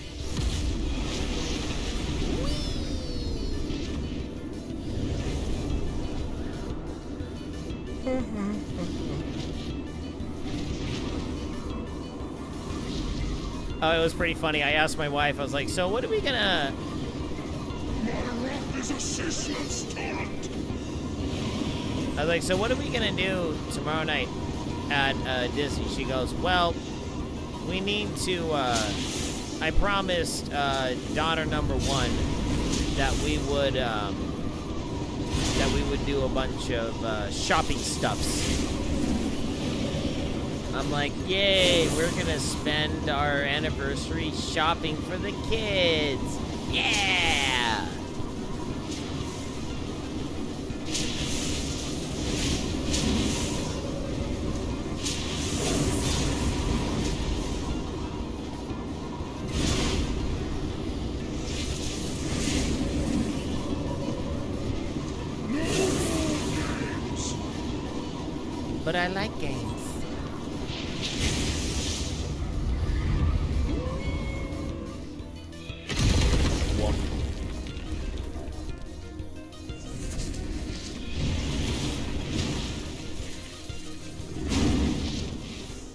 Speaker 1: Oh, it was pretty funny. I asked my wife, I was like, so what are we gonna...
Speaker 6: My rock is a ceaseless torrent.
Speaker 1: I was like, so what are we gonna do tomorrow night at Disney? She goes, well, we need to, I promised daughter number one that we would do a bunch of shopping stuffs. I'm like, yay, we're gonna spend our anniversary shopping for the kids. Yeah! But I like games.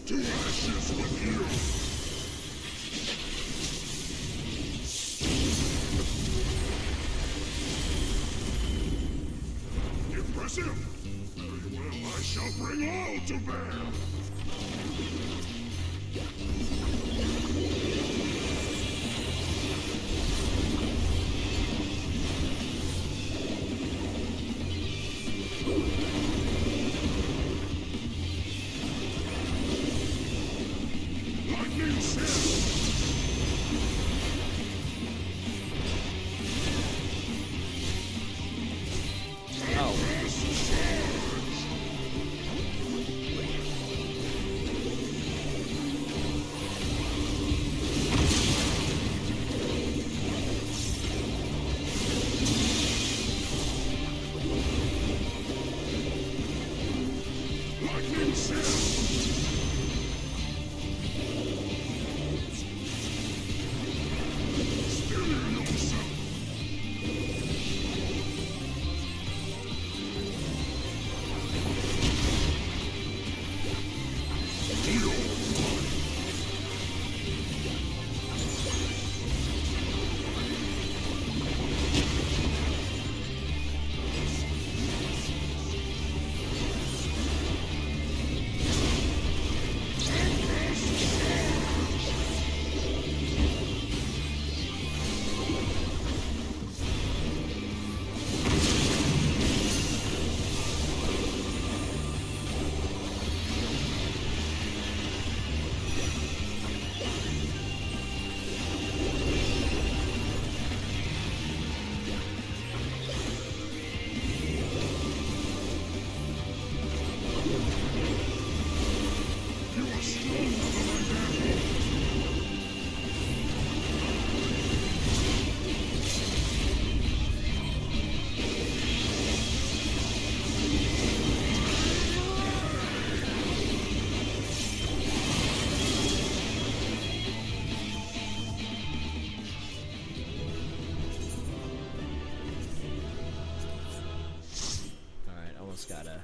Speaker 6: To ashes with you. Impressive. Very well, I shall bring all to bear. Lightning shift.
Speaker 1: Oh.
Speaker 6: Lightning shift. Steady yourself. You are stronger than I am.
Speaker 1: Alright, almost gotta...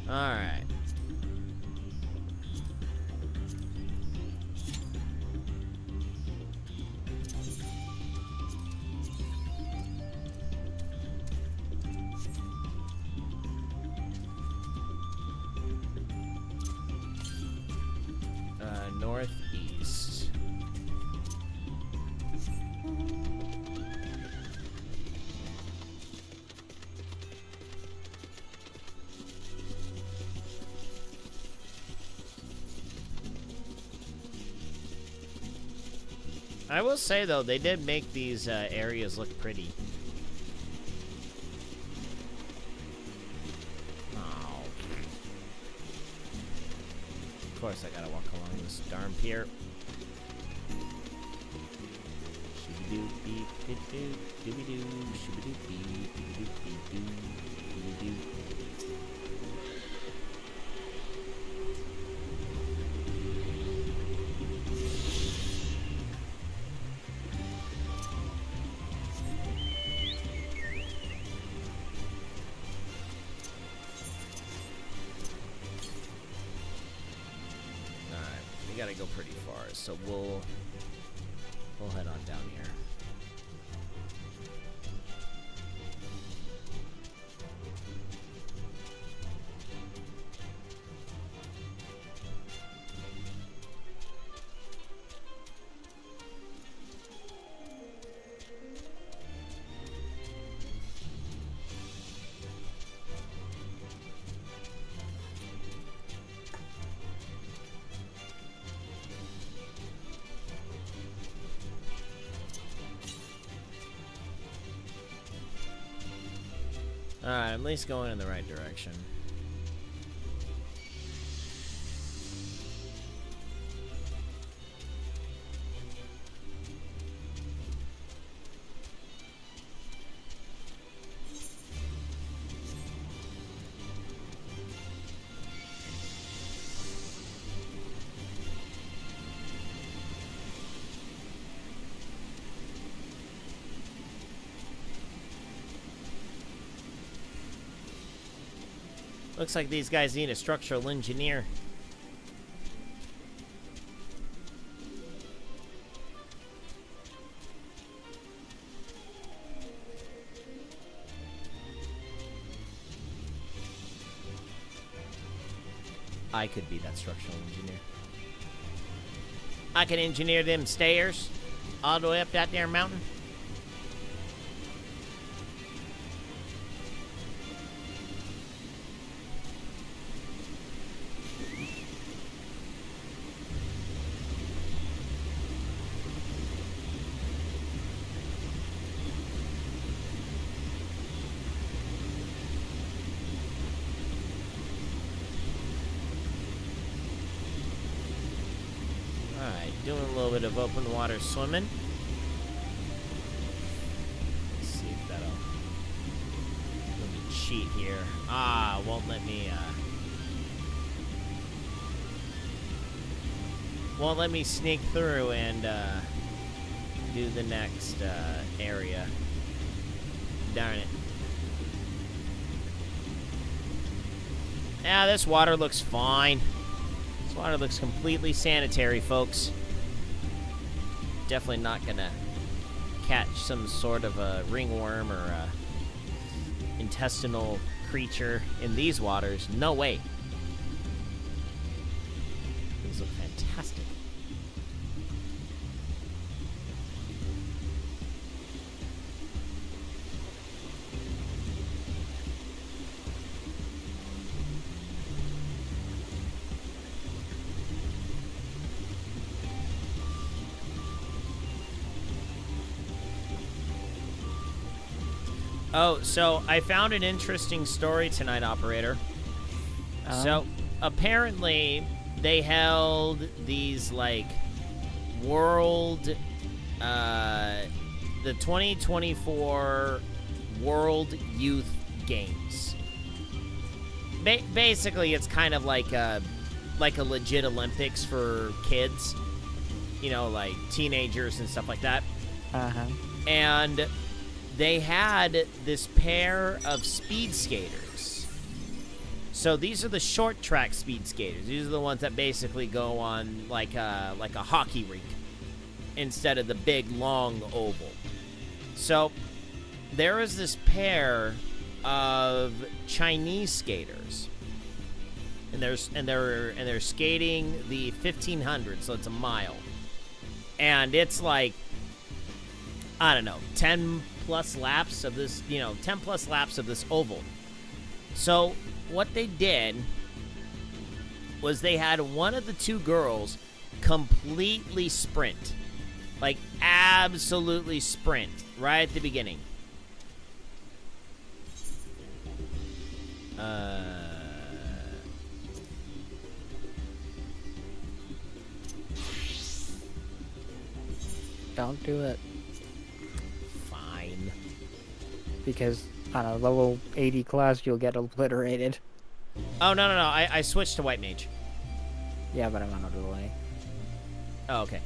Speaker 1: Alright. Northeast. I will say though, they did make these areas look pretty. Oh. Of course I gotta walk along this darn pier. Shoo-ba-doo-beep-doo-doo, doo-be-doo, shoo-ba-doo-beep, doo-be-doo, doo-be-doo. we gotta go pretty far, so we'll head on down here. Alright, I'm at least going in the right direction. Looks like these guys need a structural engineer. I could be that structural engineer. I could engineer them stairs all the way up that there mountain. Doing a little bit of open water swimming. Let's see if that'll let me cheat here. Ah, won't let me sneak through and do the next area. Darn it. Yeah, this water looks fine. This water looks completely sanitary, folks. Definitely not gonna catch some sort of a ringworm or a intestinal creature in these waters. No way. These look fantastic. Oh, so I found an interesting story tonight, operator. So apparently they held these like world, the 2024 World Youth Games. Basically, it's kind of like a legit Olympics for kids, you know, like teenagers and stuff like that. And they had this pair of speed skaters. So these are the short track speed skaters. These are the ones that basically go on like a hockey rink instead of the big long oval. So there is this pair of Chinese skaters, and they're skating the 1500, so it's a mile, and it's like, I don't know, 10 plus laps of this, 10 plus laps of this oval. So what they did was they had one of the two girls completely sprint, like absolutely sprint right at the beginning.
Speaker 2: Don't do it.
Speaker 1: Fine.
Speaker 2: Because on a level 80 class, you'll get obliterated.
Speaker 1: Oh, no. I switched to White Mage.
Speaker 2: Yeah, but I'm on a delay.
Speaker 1: Oh, okay.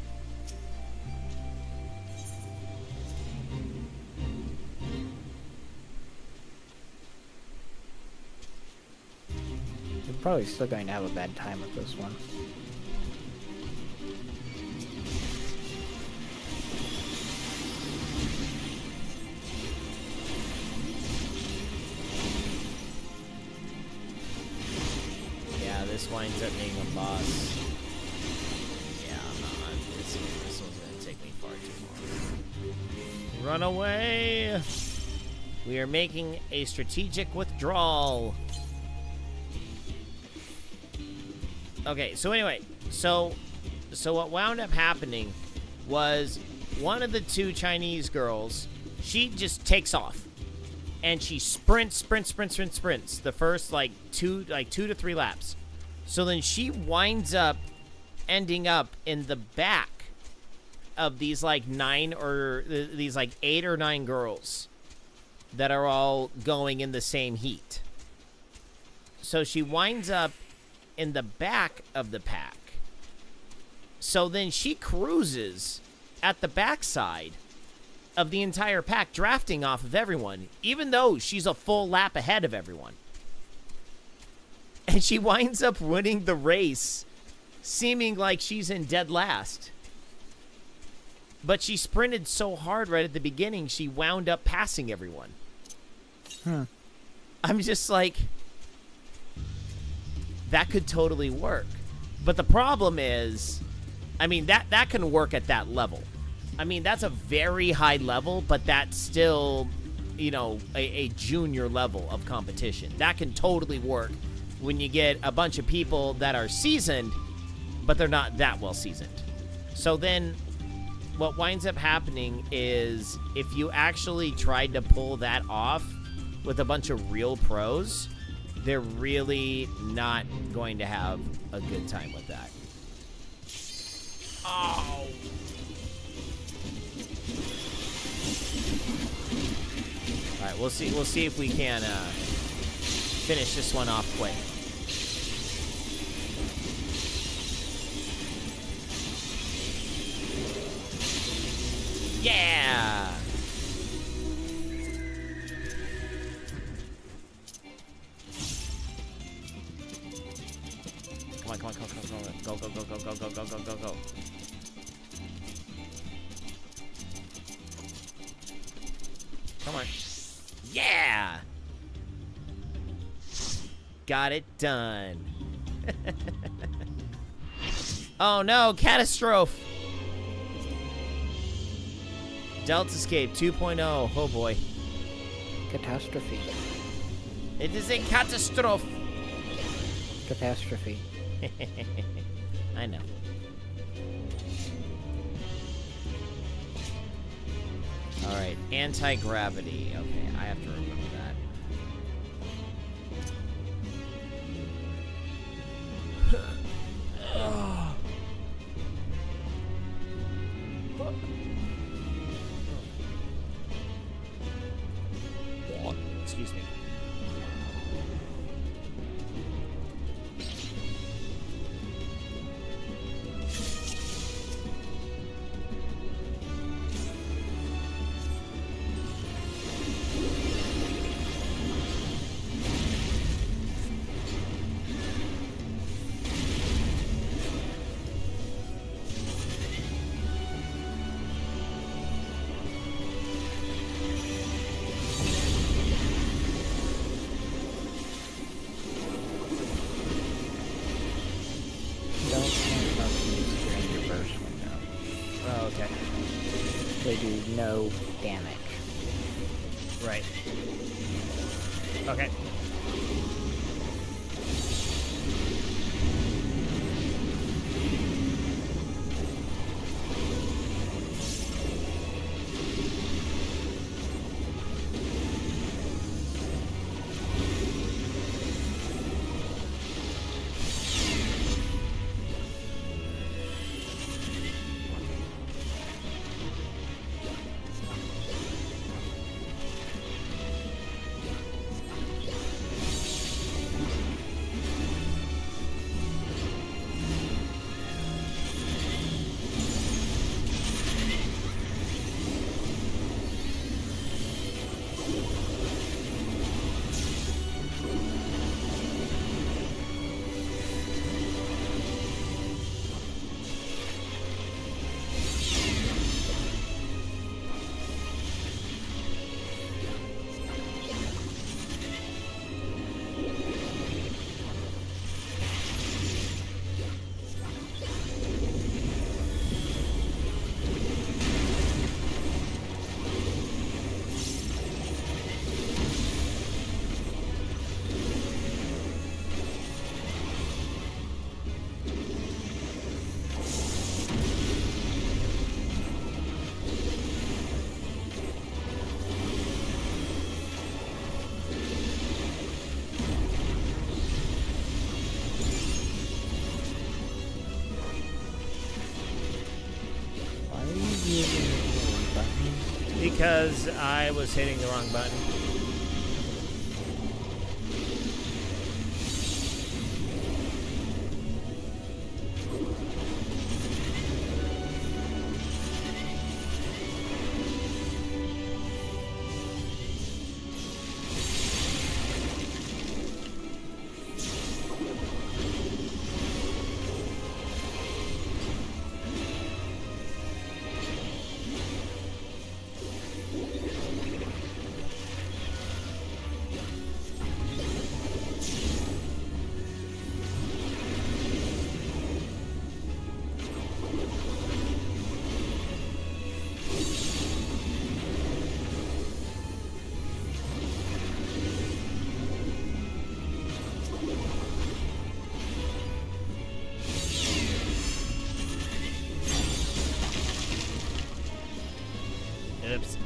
Speaker 2: You're probably still going to have a bad time with this one.
Speaker 1: this winds up being a boss. Yeah, I'm not. This one's gonna take me far too long. Run away! We are making a strategic withdrawal. Okay, so anyway, so what wound up happening was one of the two Chinese girls, she just takes off. And she sprints the first like two to three laps. So then she winds up ending up in the back of these like these like 8 or 9 girls that are all going in the same heat. So she winds up in the back of the pack. So then she cruises at the backside of the entire pack, drafting off of everyone, even though she's a full lap ahead of everyone. And she winds up winning the race, seeming like she's in dead last. But she sprinted so hard right at the beginning, she wound up passing everyone. I'm just like, that could totally work. But the problem is, I mean, that can work at that level. I mean, that's a very high level, but that's still, you know, a junior level of competition. That can totally work when you get a bunch of people that are seasoned, but they're not that well seasoned. So then what winds up happening is if you actually tried to pull that off with a bunch of real pros, they're really not going to have a good time with that. Oh. All right, we'll see if we can finish this one off quick. Yeah. Come on. Go. Come on. Yeah! Got it done. Oh no, catastrophe! Delta Escape 2.0. Oh boy.
Speaker 2: Catastrophe.
Speaker 1: It is a catastrophe.
Speaker 2: Catastrophe.
Speaker 1: I know. Alright, anti-gravity. Okay, I have to remember that. Excuse me.
Speaker 2: They do no damage.
Speaker 1: Right. Okay. because I was hitting the wrong button. Oops.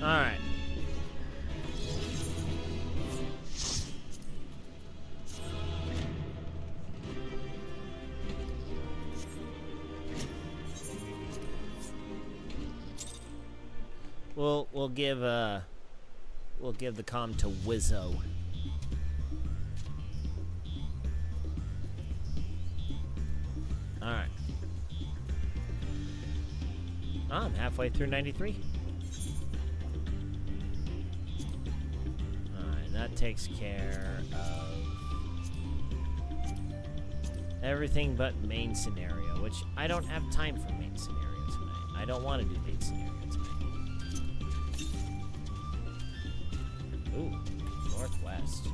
Speaker 1: Alright. We'll give the comm to Wizzo. Alright. Oh, I'm halfway through 93. Alright, that takes care of everything but main scenario, which I don't have time for main scenario tonight. I don't want to do main scenario tonight. Ooh, northwest.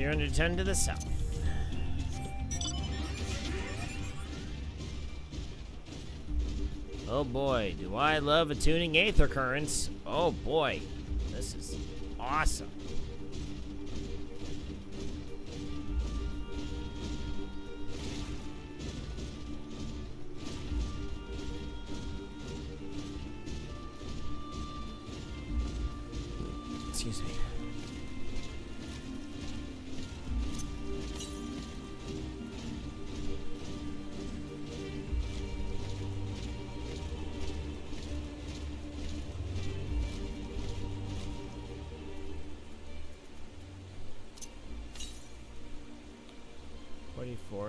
Speaker 1: 310 to the south. Oh boy, do I love attuning aether currents. Oh boy, this is awesome. Excuse me.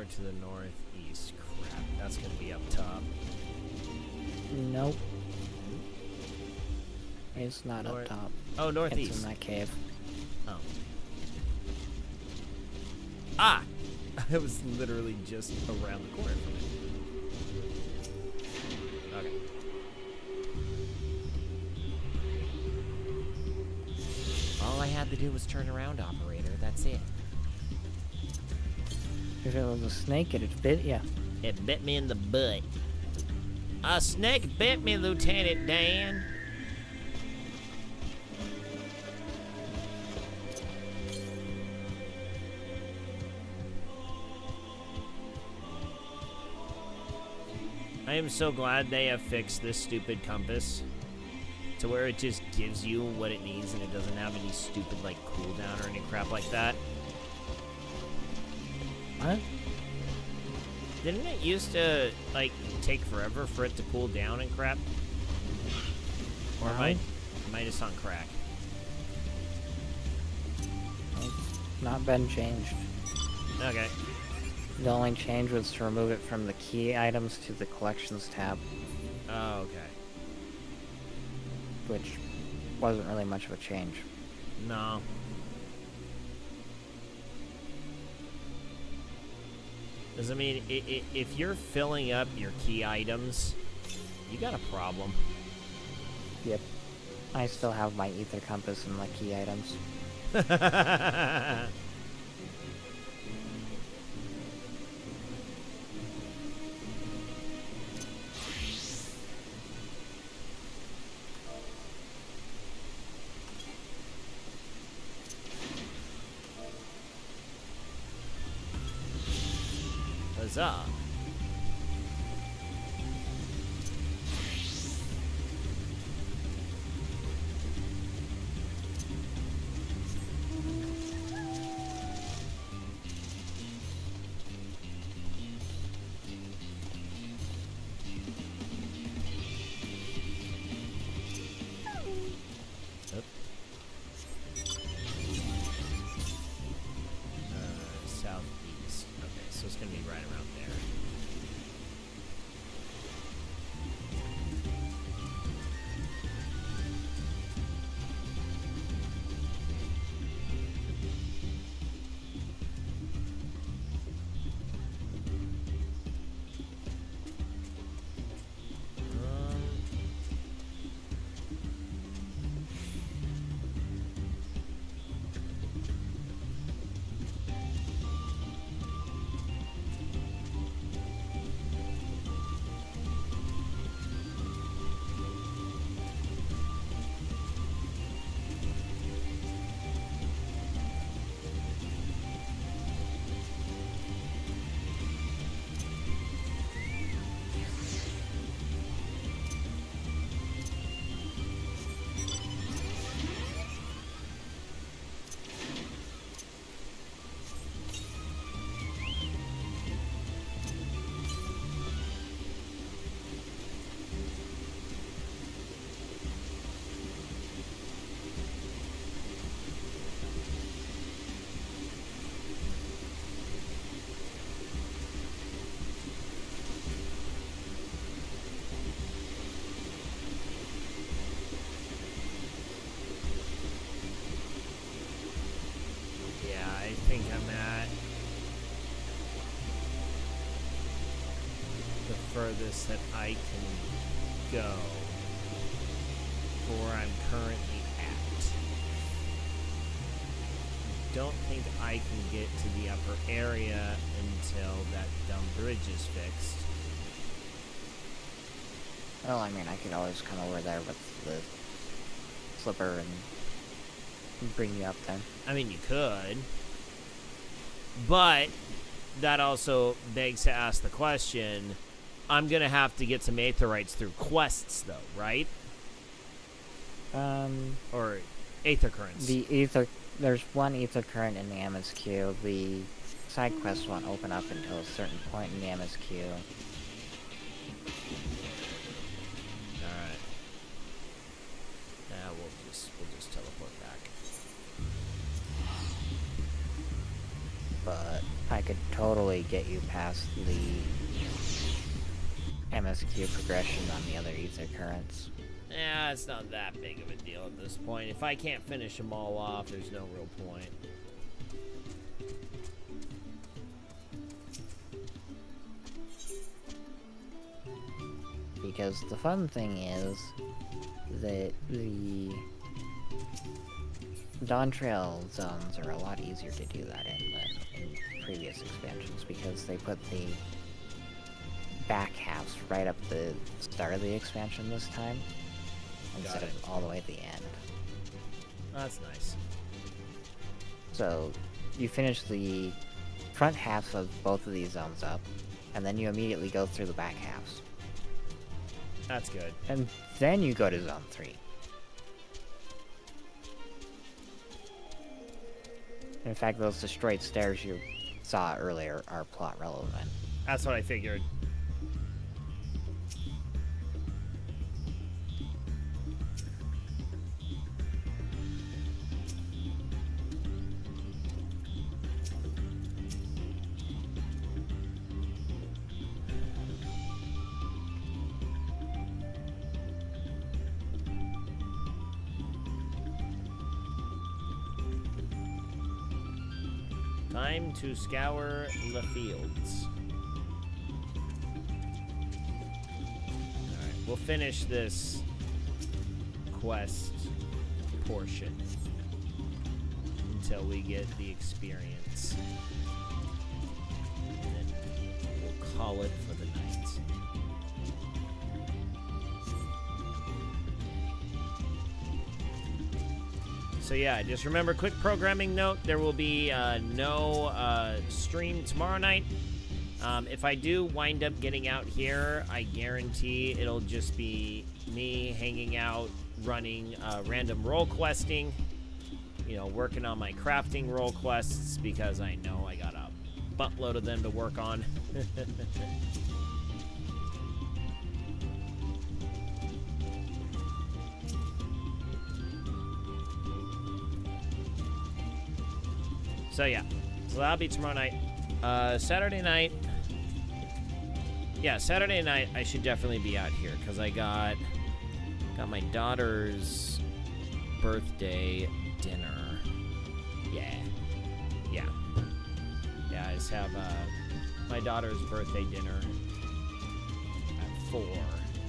Speaker 1: To the northeast. Crap, that's gonna be up top.
Speaker 2: Nope. It's not
Speaker 1: North-
Speaker 2: up top.
Speaker 1: Oh, northeast.
Speaker 2: It's in that cave.
Speaker 1: Oh. Ah! I was literally just around the corner from it. Okay. All I had to do was turn around, operator. That's it.
Speaker 2: If it was a snake, it'd bit ya.
Speaker 1: It bit me in the butt. A snake bit me, Lieutenant Dan. I am so glad they have fixed this stupid compass to where it just gives you what it needs and it doesn't have any stupid like cooldown or any crap like that.
Speaker 2: What?
Speaker 1: Didn't it used to like take forever for it to cool down and crap? Or am I just on crack?
Speaker 2: It's not been changed.
Speaker 1: Okay.
Speaker 2: The only change was to remove it from the key items to the collections tab,
Speaker 1: Oh, okay.
Speaker 2: which wasn't really much of a change.
Speaker 1: No. Because, I mean, if you're filling up your key items, you got a problem.
Speaker 2: Yep. I still have my ether compass and my key items.
Speaker 1: Huzzah. Oop. Southeast. Okay, so it's gonna be right around there. I think I'm at the furthest that I can go for where I'm currently at. don't think I can get to the upper area until that dumb bridge is fixed.
Speaker 2: Well, I mean, I could always come over there with the slipper and bring you up then.
Speaker 1: I mean, you could. But that also begs to ask the question, I'm going to have to get some aetherites through quests, though, right? Or aether currents.
Speaker 2: There's one ether current in the MSQ. The side quests won't open up until a certain point in the MSQ.
Speaker 1: Alright. Nah, we'll just teleport back.
Speaker 2: But I could totally get you past the MSQ progression on the other ether currents.
Speaker 1: Yeah, it's not that big of a deal at this point. If I can't finish them all off, there's no real point.
Speaker 2: Because the fun thing is that the Dawntrail zones are a lot easier to do that in than in previous expansions, because they put the back halves right up the start of the expansion this time, instead of all the way at the end.
Speaker 1: That's nice.
Speaker 2: So you finish the front half of both of these zones up, and then you immediately go through the back halves.
Speaker 1: That's good.
Speaker 2: And then you go to Zone 3. In fact, those destroyed stairs you saw earlier are plot relevant.
Speaker 1: That's what I figured. Time to scour the fields. Alright, we'll finish this quest portion until we get the experience. And then we'll call it for the night. So yeah, just remember, quick programming note, there will be no stream tomorrow night. If I do wind up getting out here, I guarantee it'll just be me hanging out, running random role questing, you know, working on my crafting role quests, because I know I got a buttload of them to work on. So yeah, so that'll be tomorrow night. Saturday night, yeah, Saturday night I should definitely be out here, because I got my daughter's birthday dinner. Yeah, I just have my daughter's birthday dinner at 4,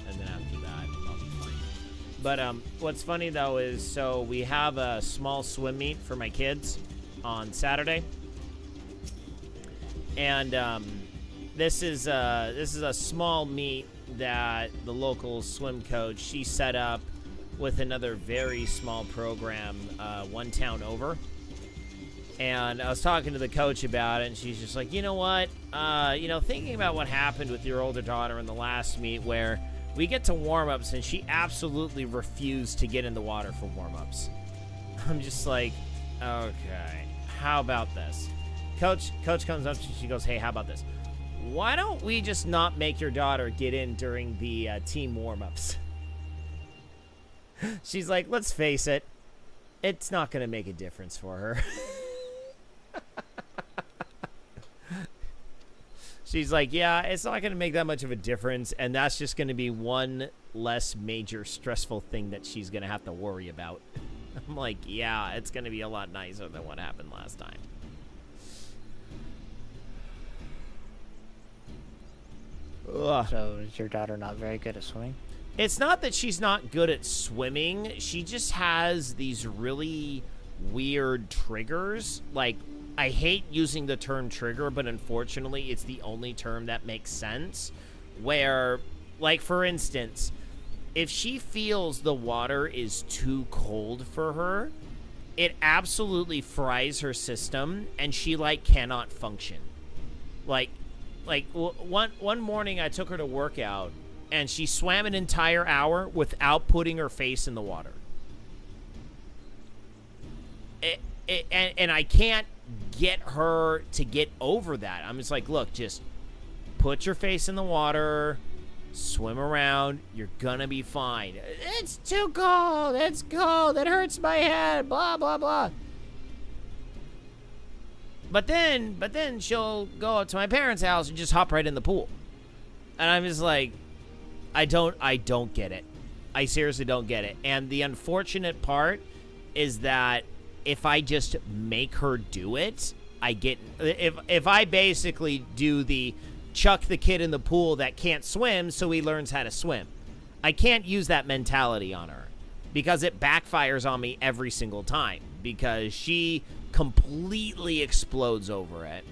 Speaker 1: and then after that I'll be fine. But what's funny though is, so we have a small swim meet for my kids on Saturday, and this is a small meet that the local swim coach, she set up with another very small program one town over. And I was talking to the coach about it, and she's just like, you know what, thinking about what happened with your older daughter in the last meet, where we get to warm-ups and she absolutely refused to get in the water for warm-ups. I'm just like, okay, how about this? Coach comes up, she goes, hey, how about this? Why don't we just not make your daughter get in during the team warm-ups? She's like, let's face it, it's not going to make a difference for her. She's like, yeah, it's not going to make that much of a difference, and that's just going to be one less major stressful thing that she's going to have to worry about. I'm like, yeah, it's going to be a lot nicer than what happened last time. Ugh.
Speaker 2: So is your daughter not very good at swimming?
Speaker 1: It's not that she's not good at swimming. She just has these really weird triggers. Like, I hate using the term trigger, but unfortunately, it's the only term that makes sense. Where, like, for instance, if she feels the water is too cold for her, it absolutely fries her system, and she, like, cannot function. Like one morning I took her to work out, and she swam an entire hour without putting her face in the water. And I can't get her to get over that. I'm just like, look, just put your face in the water, swim around, you're gonna be fine. It's too cold, it's cold, it hurts my head, blah, blah, blah. But then she'll go up to my parents' house and just hop right in the pool. And I'm just like, I don't get it. I seriously don't get it. And the unfortunate part is that if I just make her do it, if I basically do the chuck the kid in the pool that can't swim so he learns how to swim, I can't use that mentality on her because it backfires on me every single time because she completely explodes over it.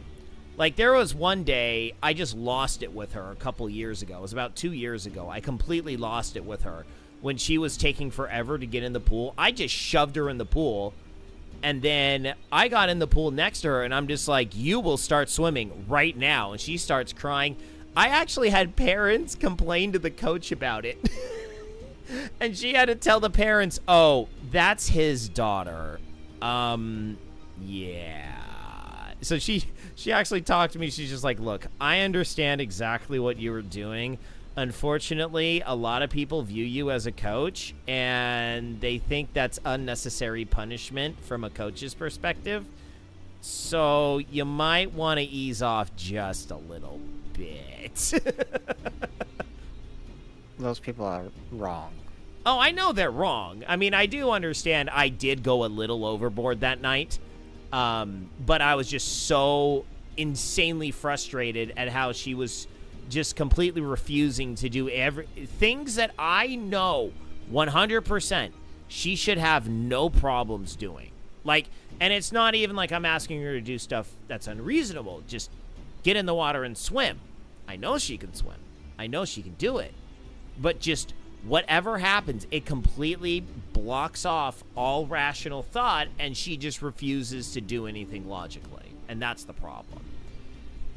Speaker 1: Like, there was one day I just lost it with her a couple years ago. It was about 2 years ago. I completely lost it with her when she was taking forever to get in the pool. I just shoved her in the pool, and then I got in the pool next to her, and I'm just like, you will start swimming right now. And she starts crying. I actually had parents complain to the coach about it. And she had to tell the parents, oh, that's his daughter. Yeah. So she actually talked to me. She's just like, look, I understand exactly what you were doing. Unfortunately, a lot of people view you as a coach, and they think that's unnecessary punishment from a coach's perspective. So you might want to ease off just a little bit.
Speaker 2: Those people are wrong.
Speaker 1: Oh, I know they're wrong. I mean, I do understand I did go a little overboard that night. But I was just so insanely frustrated at how she was just completely refusing to do things that I know 100% she should have no problems doing. Like, and it's not even like I'm asking her to do stuff that's unreasonable. Just get in the water and swim. I know she can swim. I know she can do it. But just whatever happens, it completely blocks off all rational thought, and she just refuses to do anything logically. And that's the problem.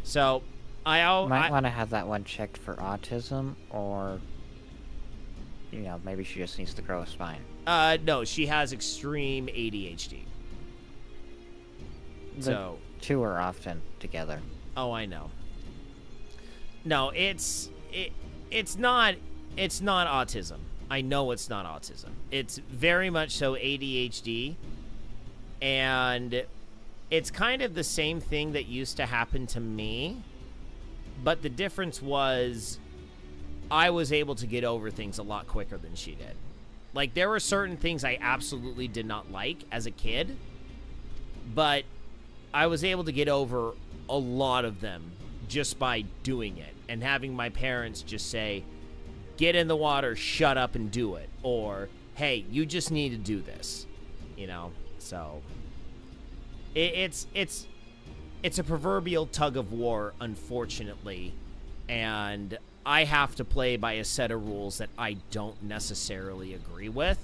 Speaker 1: So,
Speaker 2: might want to have that one checked for autism, or, you know, maybe she just needs to grow a spine.
Speaker 1: No, she has extreme ADHD.
Speaker 2: The two are often together.
Speaker 1: Oh, I know. No, it's not autism. I know it's not autism. It's very much so ADHD. And it's kind of the same thing that used to happen to me. But the difference was I was able to get over things a lot quicker than she did. Like, there were certain things I absolutely did not like as a kid. But I was able to get over a lot of them just by doing it. And having my parents just say, get in the water, shut up and do it. Or, hey, you just need to do this. You know? So, it's a proverbial tug of war, unfortunately. And I have to play by a set of rules that I don't necessarily agree with.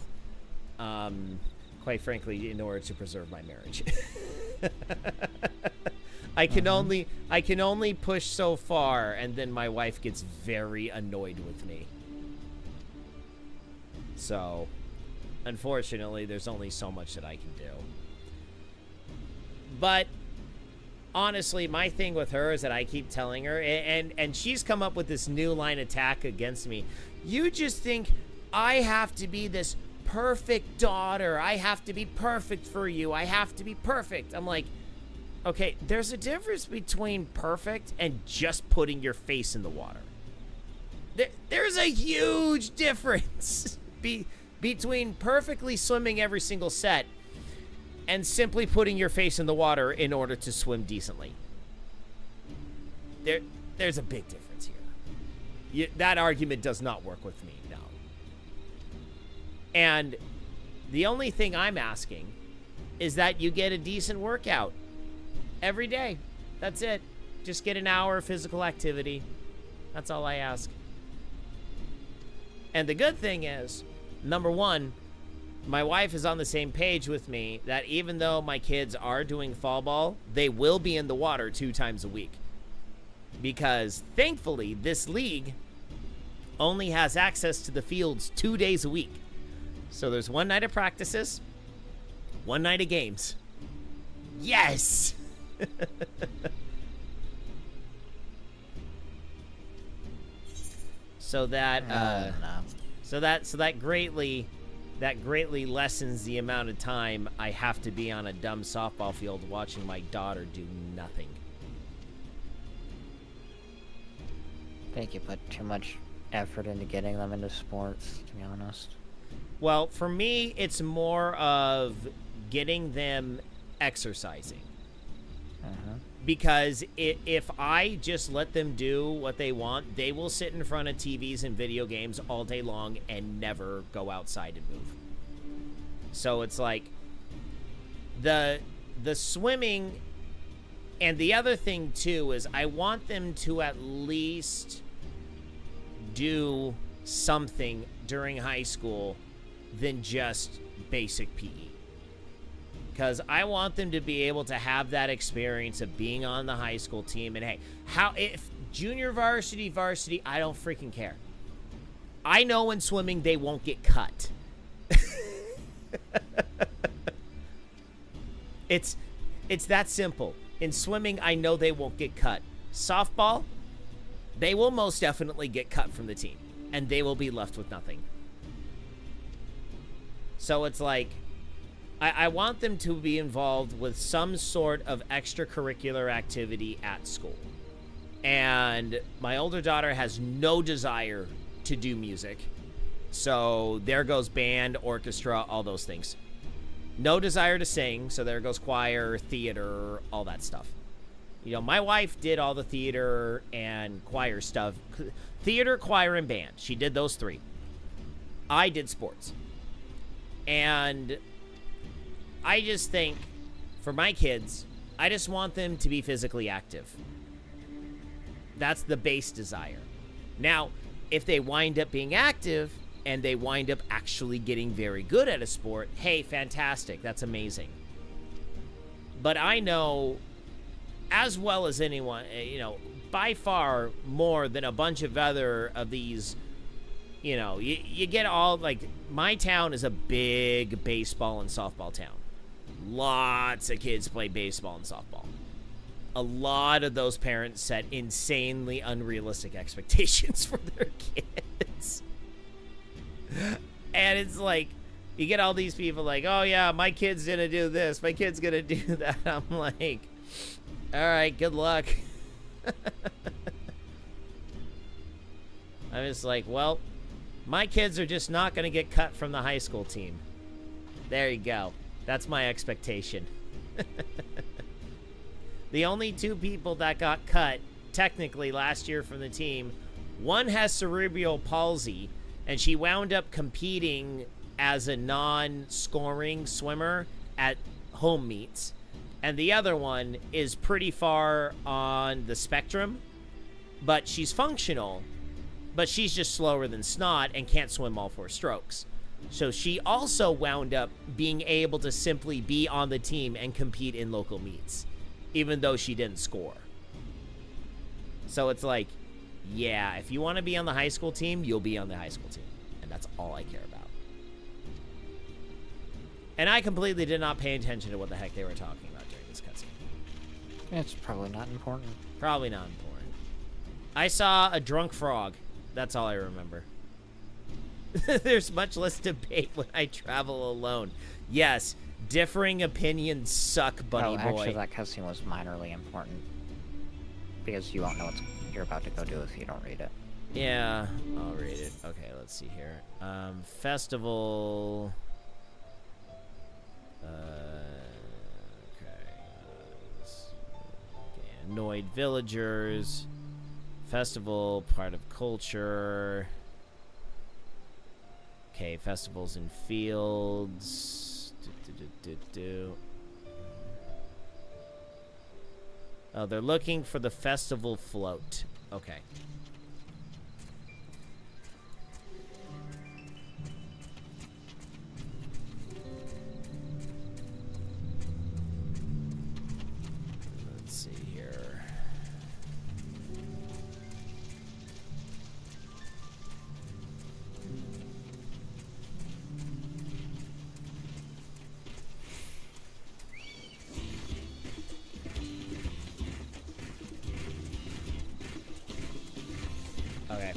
Speaker 1: Quite frankly, in order to preserve my marriage. I can only push so far, and then my wife gets very annoyed with me. So, unfortunately, there's only so much that I can do. But honestly, my thing with her is that I keep telling her, and she's come up with this new line attack against me. You just think I have to be this perfect daughter. I have to be perfect for you. I have to be perfect. I'm like, okay, there's a difference between perfect and just putting your face in the water. There's a huge difference between perfectly swimming every single set and simply putting your face in the water in order to swim decently. There's a big difference here. That argument does not work with me, no. And the only thing I'm asking is that you get a decent workout every day. That's it. Just get an hour of physical activity. That's all I ask. And the good thing is, number one, my wife is on the same page with me that even though my kids are doing fall ball, they will be in the water 2 times a week. Because thankfully, this league only has access to the fields 2 days a week. So there's 1 night of practices, 1 night of games. Yes! So that that greatly lessens the amount of time I have to be on a dumb softball field watching my daughter do nothing.
Speaker 2: I think you put too much effort into getting them into sports, to be honest.
Speaker 1: Well, for me, it's more of getting them exercising. Because if I just let them do what they want, they will sit in front of TVs and video games all day long and never go outside and move. So it's like the swimming, and the other thing too is I want them to at least do something during high school than just basic PE. Because I want them to be able to have that experience of being on the high school team. And hey, if junior varsity, I don't freaking care. I know in swimming they won't get cut. It's that simple. In swimming, I know they won't get cut. Softball, they will most definitely get cut from the team. And they will be left with nothing. So it's like, I want them to be involved with some sort of extracurricular activity at school. And my older daughter has no desire to do music. So there goes band, orchestra, all those things. No desire to sing, so there goes choir, theater, all that stuff. You know, my wife did all the theater and choir stuff. Theater, choir, and band. She did those 3. I did sports. And I just think, for my kids, I just want them to be physically active. That's the base desire. Now, if they wind up being active and they wind up actually getting very good at a sport, hey, fantastic. That's amazing. But I know, as well as anyone, you know, by far more than a bunch of other of these, you know, you get all, like, my town is a big baseball and softball town. Lots of kids play baseball and softball. A lot of those parents set insanely unrealistic expectations for their kids. And it's like, you get all these people like, oh yeah, my kid's gonna do this, my kid's gonna do that. I'm like, all right, good luck. I'm just like, well, my kids are just not gonna get cut from the high school team. There you go. That's my expectation. The only 2 people that got cut, technically, last year from the team, one has cerebral palsy, and she wound up competing as a non-scoring swimmer at home meets. And the other one is pretty far on the spectrum, but she's functional, but she's just slower than snot and can't swim all 4 strokes. So she also wound up being able to simply be on the team and compete in local meets, even though she didn't score. So it's like, yeah, if you want to be on the high school team, you'll be on the high school team. And that's all I care about. And I completely did not pay attention to what the heck they were talking about during this cutscene.
Speaker 2: It's probably not important.
Speaker 1: Probably not important. I saw a drunk frog. That's all I remember. There's much less debate when I travel alone. Yes, differing opinions suck, buddy boy.
Speaker 2: Actually, that cutscene was minorly important. Because you won't know what you're about to go do if you don't read it.
Speaker 1: Yeah, I'll read it. Okay, let's see here. Festival... Annoyed villagers. Festival, part of culture. Okay, festivals and fields. Oh, they're looking for the festival float. Okay. Let's see here. Okay.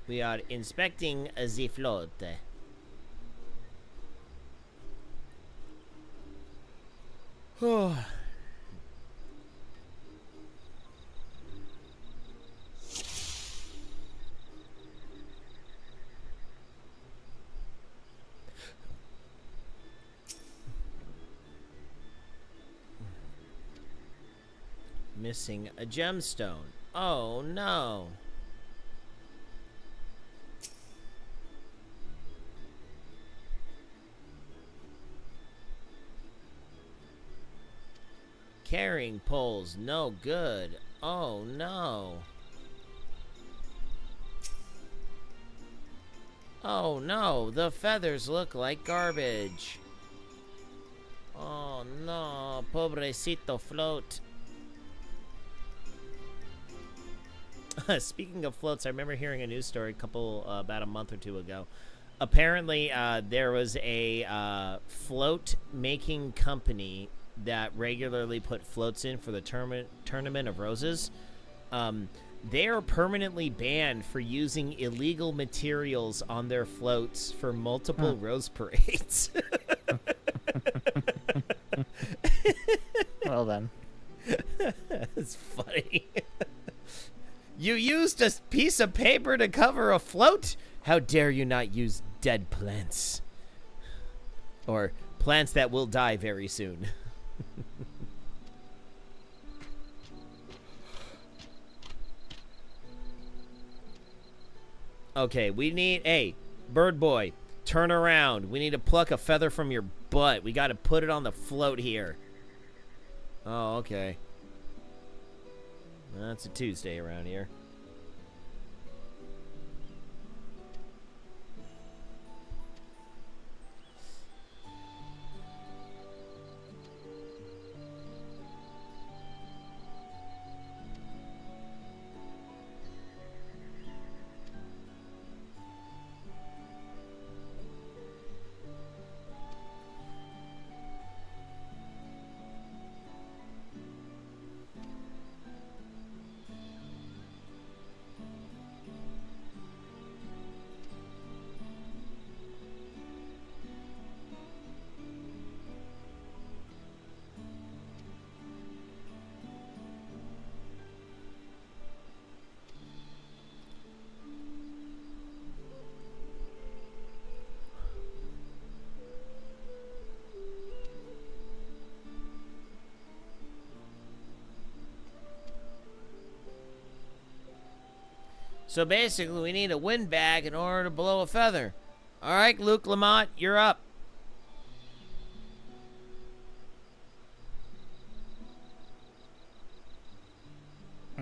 Speaker 1: We are inspecting the float. Oh. Missing a gemstone. Oh no. Carrying poles, no good. Oh no. Oh no, the feathers look like garbage. Oh no, pobrecito float. Speaking of floats, I remember hearing a news story about a month or two ago. Apparently, there was a float making company that regularly put floats in for the Tournament of Roses. They are permanently banned for using illegal materials on their floats for multiple rose parades.
Speaker 2: Well then.
Speaker 1: It's funny. You used a piece of paper to cover a float? How dare you not use dead plants? Or plants that will die very soon. Okay, we need... Hey, bird boy, turn around. We need to pluck a feather from your butt. We got to put it on the float here. Oh, okay. That's a Tuesday around here. So basically, we need a windbag in order to blow a feather. All right, Luke Lamont, you're up.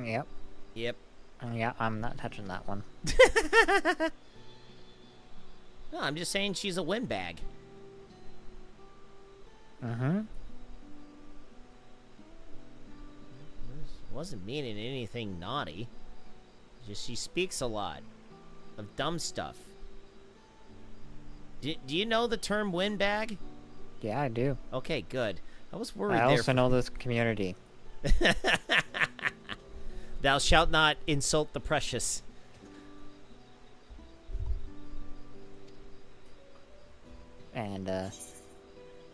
Speaker 2: Yep.
Speaker 1: Yep.
Speaker 2: Yeah, I'm not touching that one.
Speaker 1: No, I'm just saying she's a windbag.
Speaker 2: Mm-hmm.
Speaker 1: Wasn't meaning anything naughty. Just she speaks a lot of dumb stuff. Do you know the term windbag?
Speaker 2: Yeah, I do.
Speaker 1: Okay, good. I was worried
Speaker 2: I
Speaker 1: there.
Speaker 2: also know this community.
Speaker 1: Thou shalt not insult the precious.
Speaker 2: And,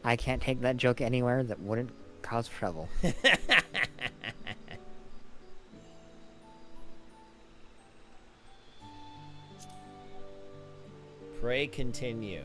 Speaker 2: I can't take that joke anywhere that wouldn't cause trouble.
Speaker 1: Pray continue.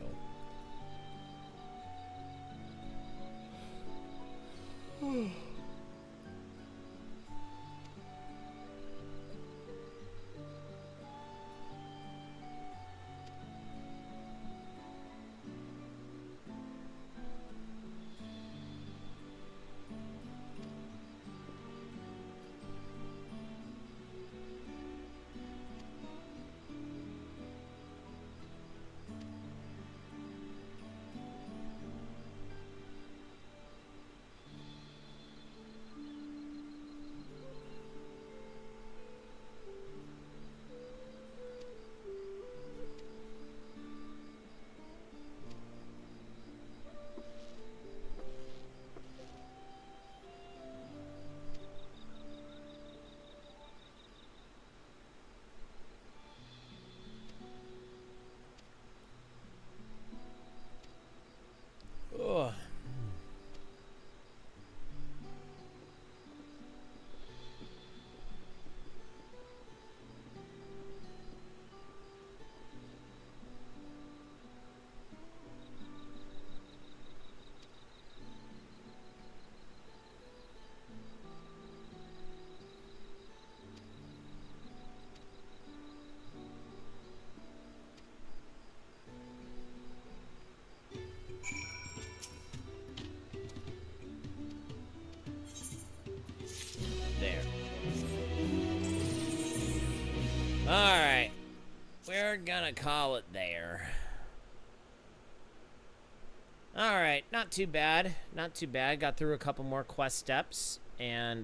Speaker 1: Ugh. There. Alright. We're gonna call it there. Alright, not too bad. Not too bad. Got through a couple more quest steps. And,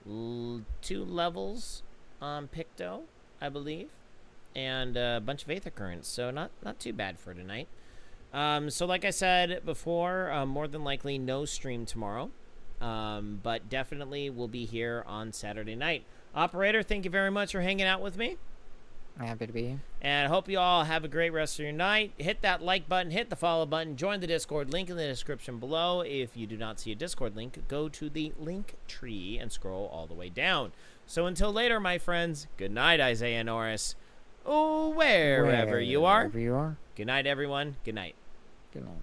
Speaker 1: 2 levels on Picto, I believe. And a bunch of Aether Currents. So not too bad for tonight. So like I said before, more than likely no stream tomorrow. But definitely we'll be here on Saturday night. Operator, thank you very much for hanging out with me.
Speaker 2: Happy to be here.
Speaker 1: And I hope you all have a great rest of your night. Hit that like button, hit the follow button, join the Discord, link in the description below. If you do not see a Discord link, go to the link tree and scroll all the way down. So until later, my friends, good night, Isaiah Norris. Oh, wherever you are.
Speaker 2: Wherever you are.
Speaker 1: Good night, everyone. Good night.
Speaker 2: Good night.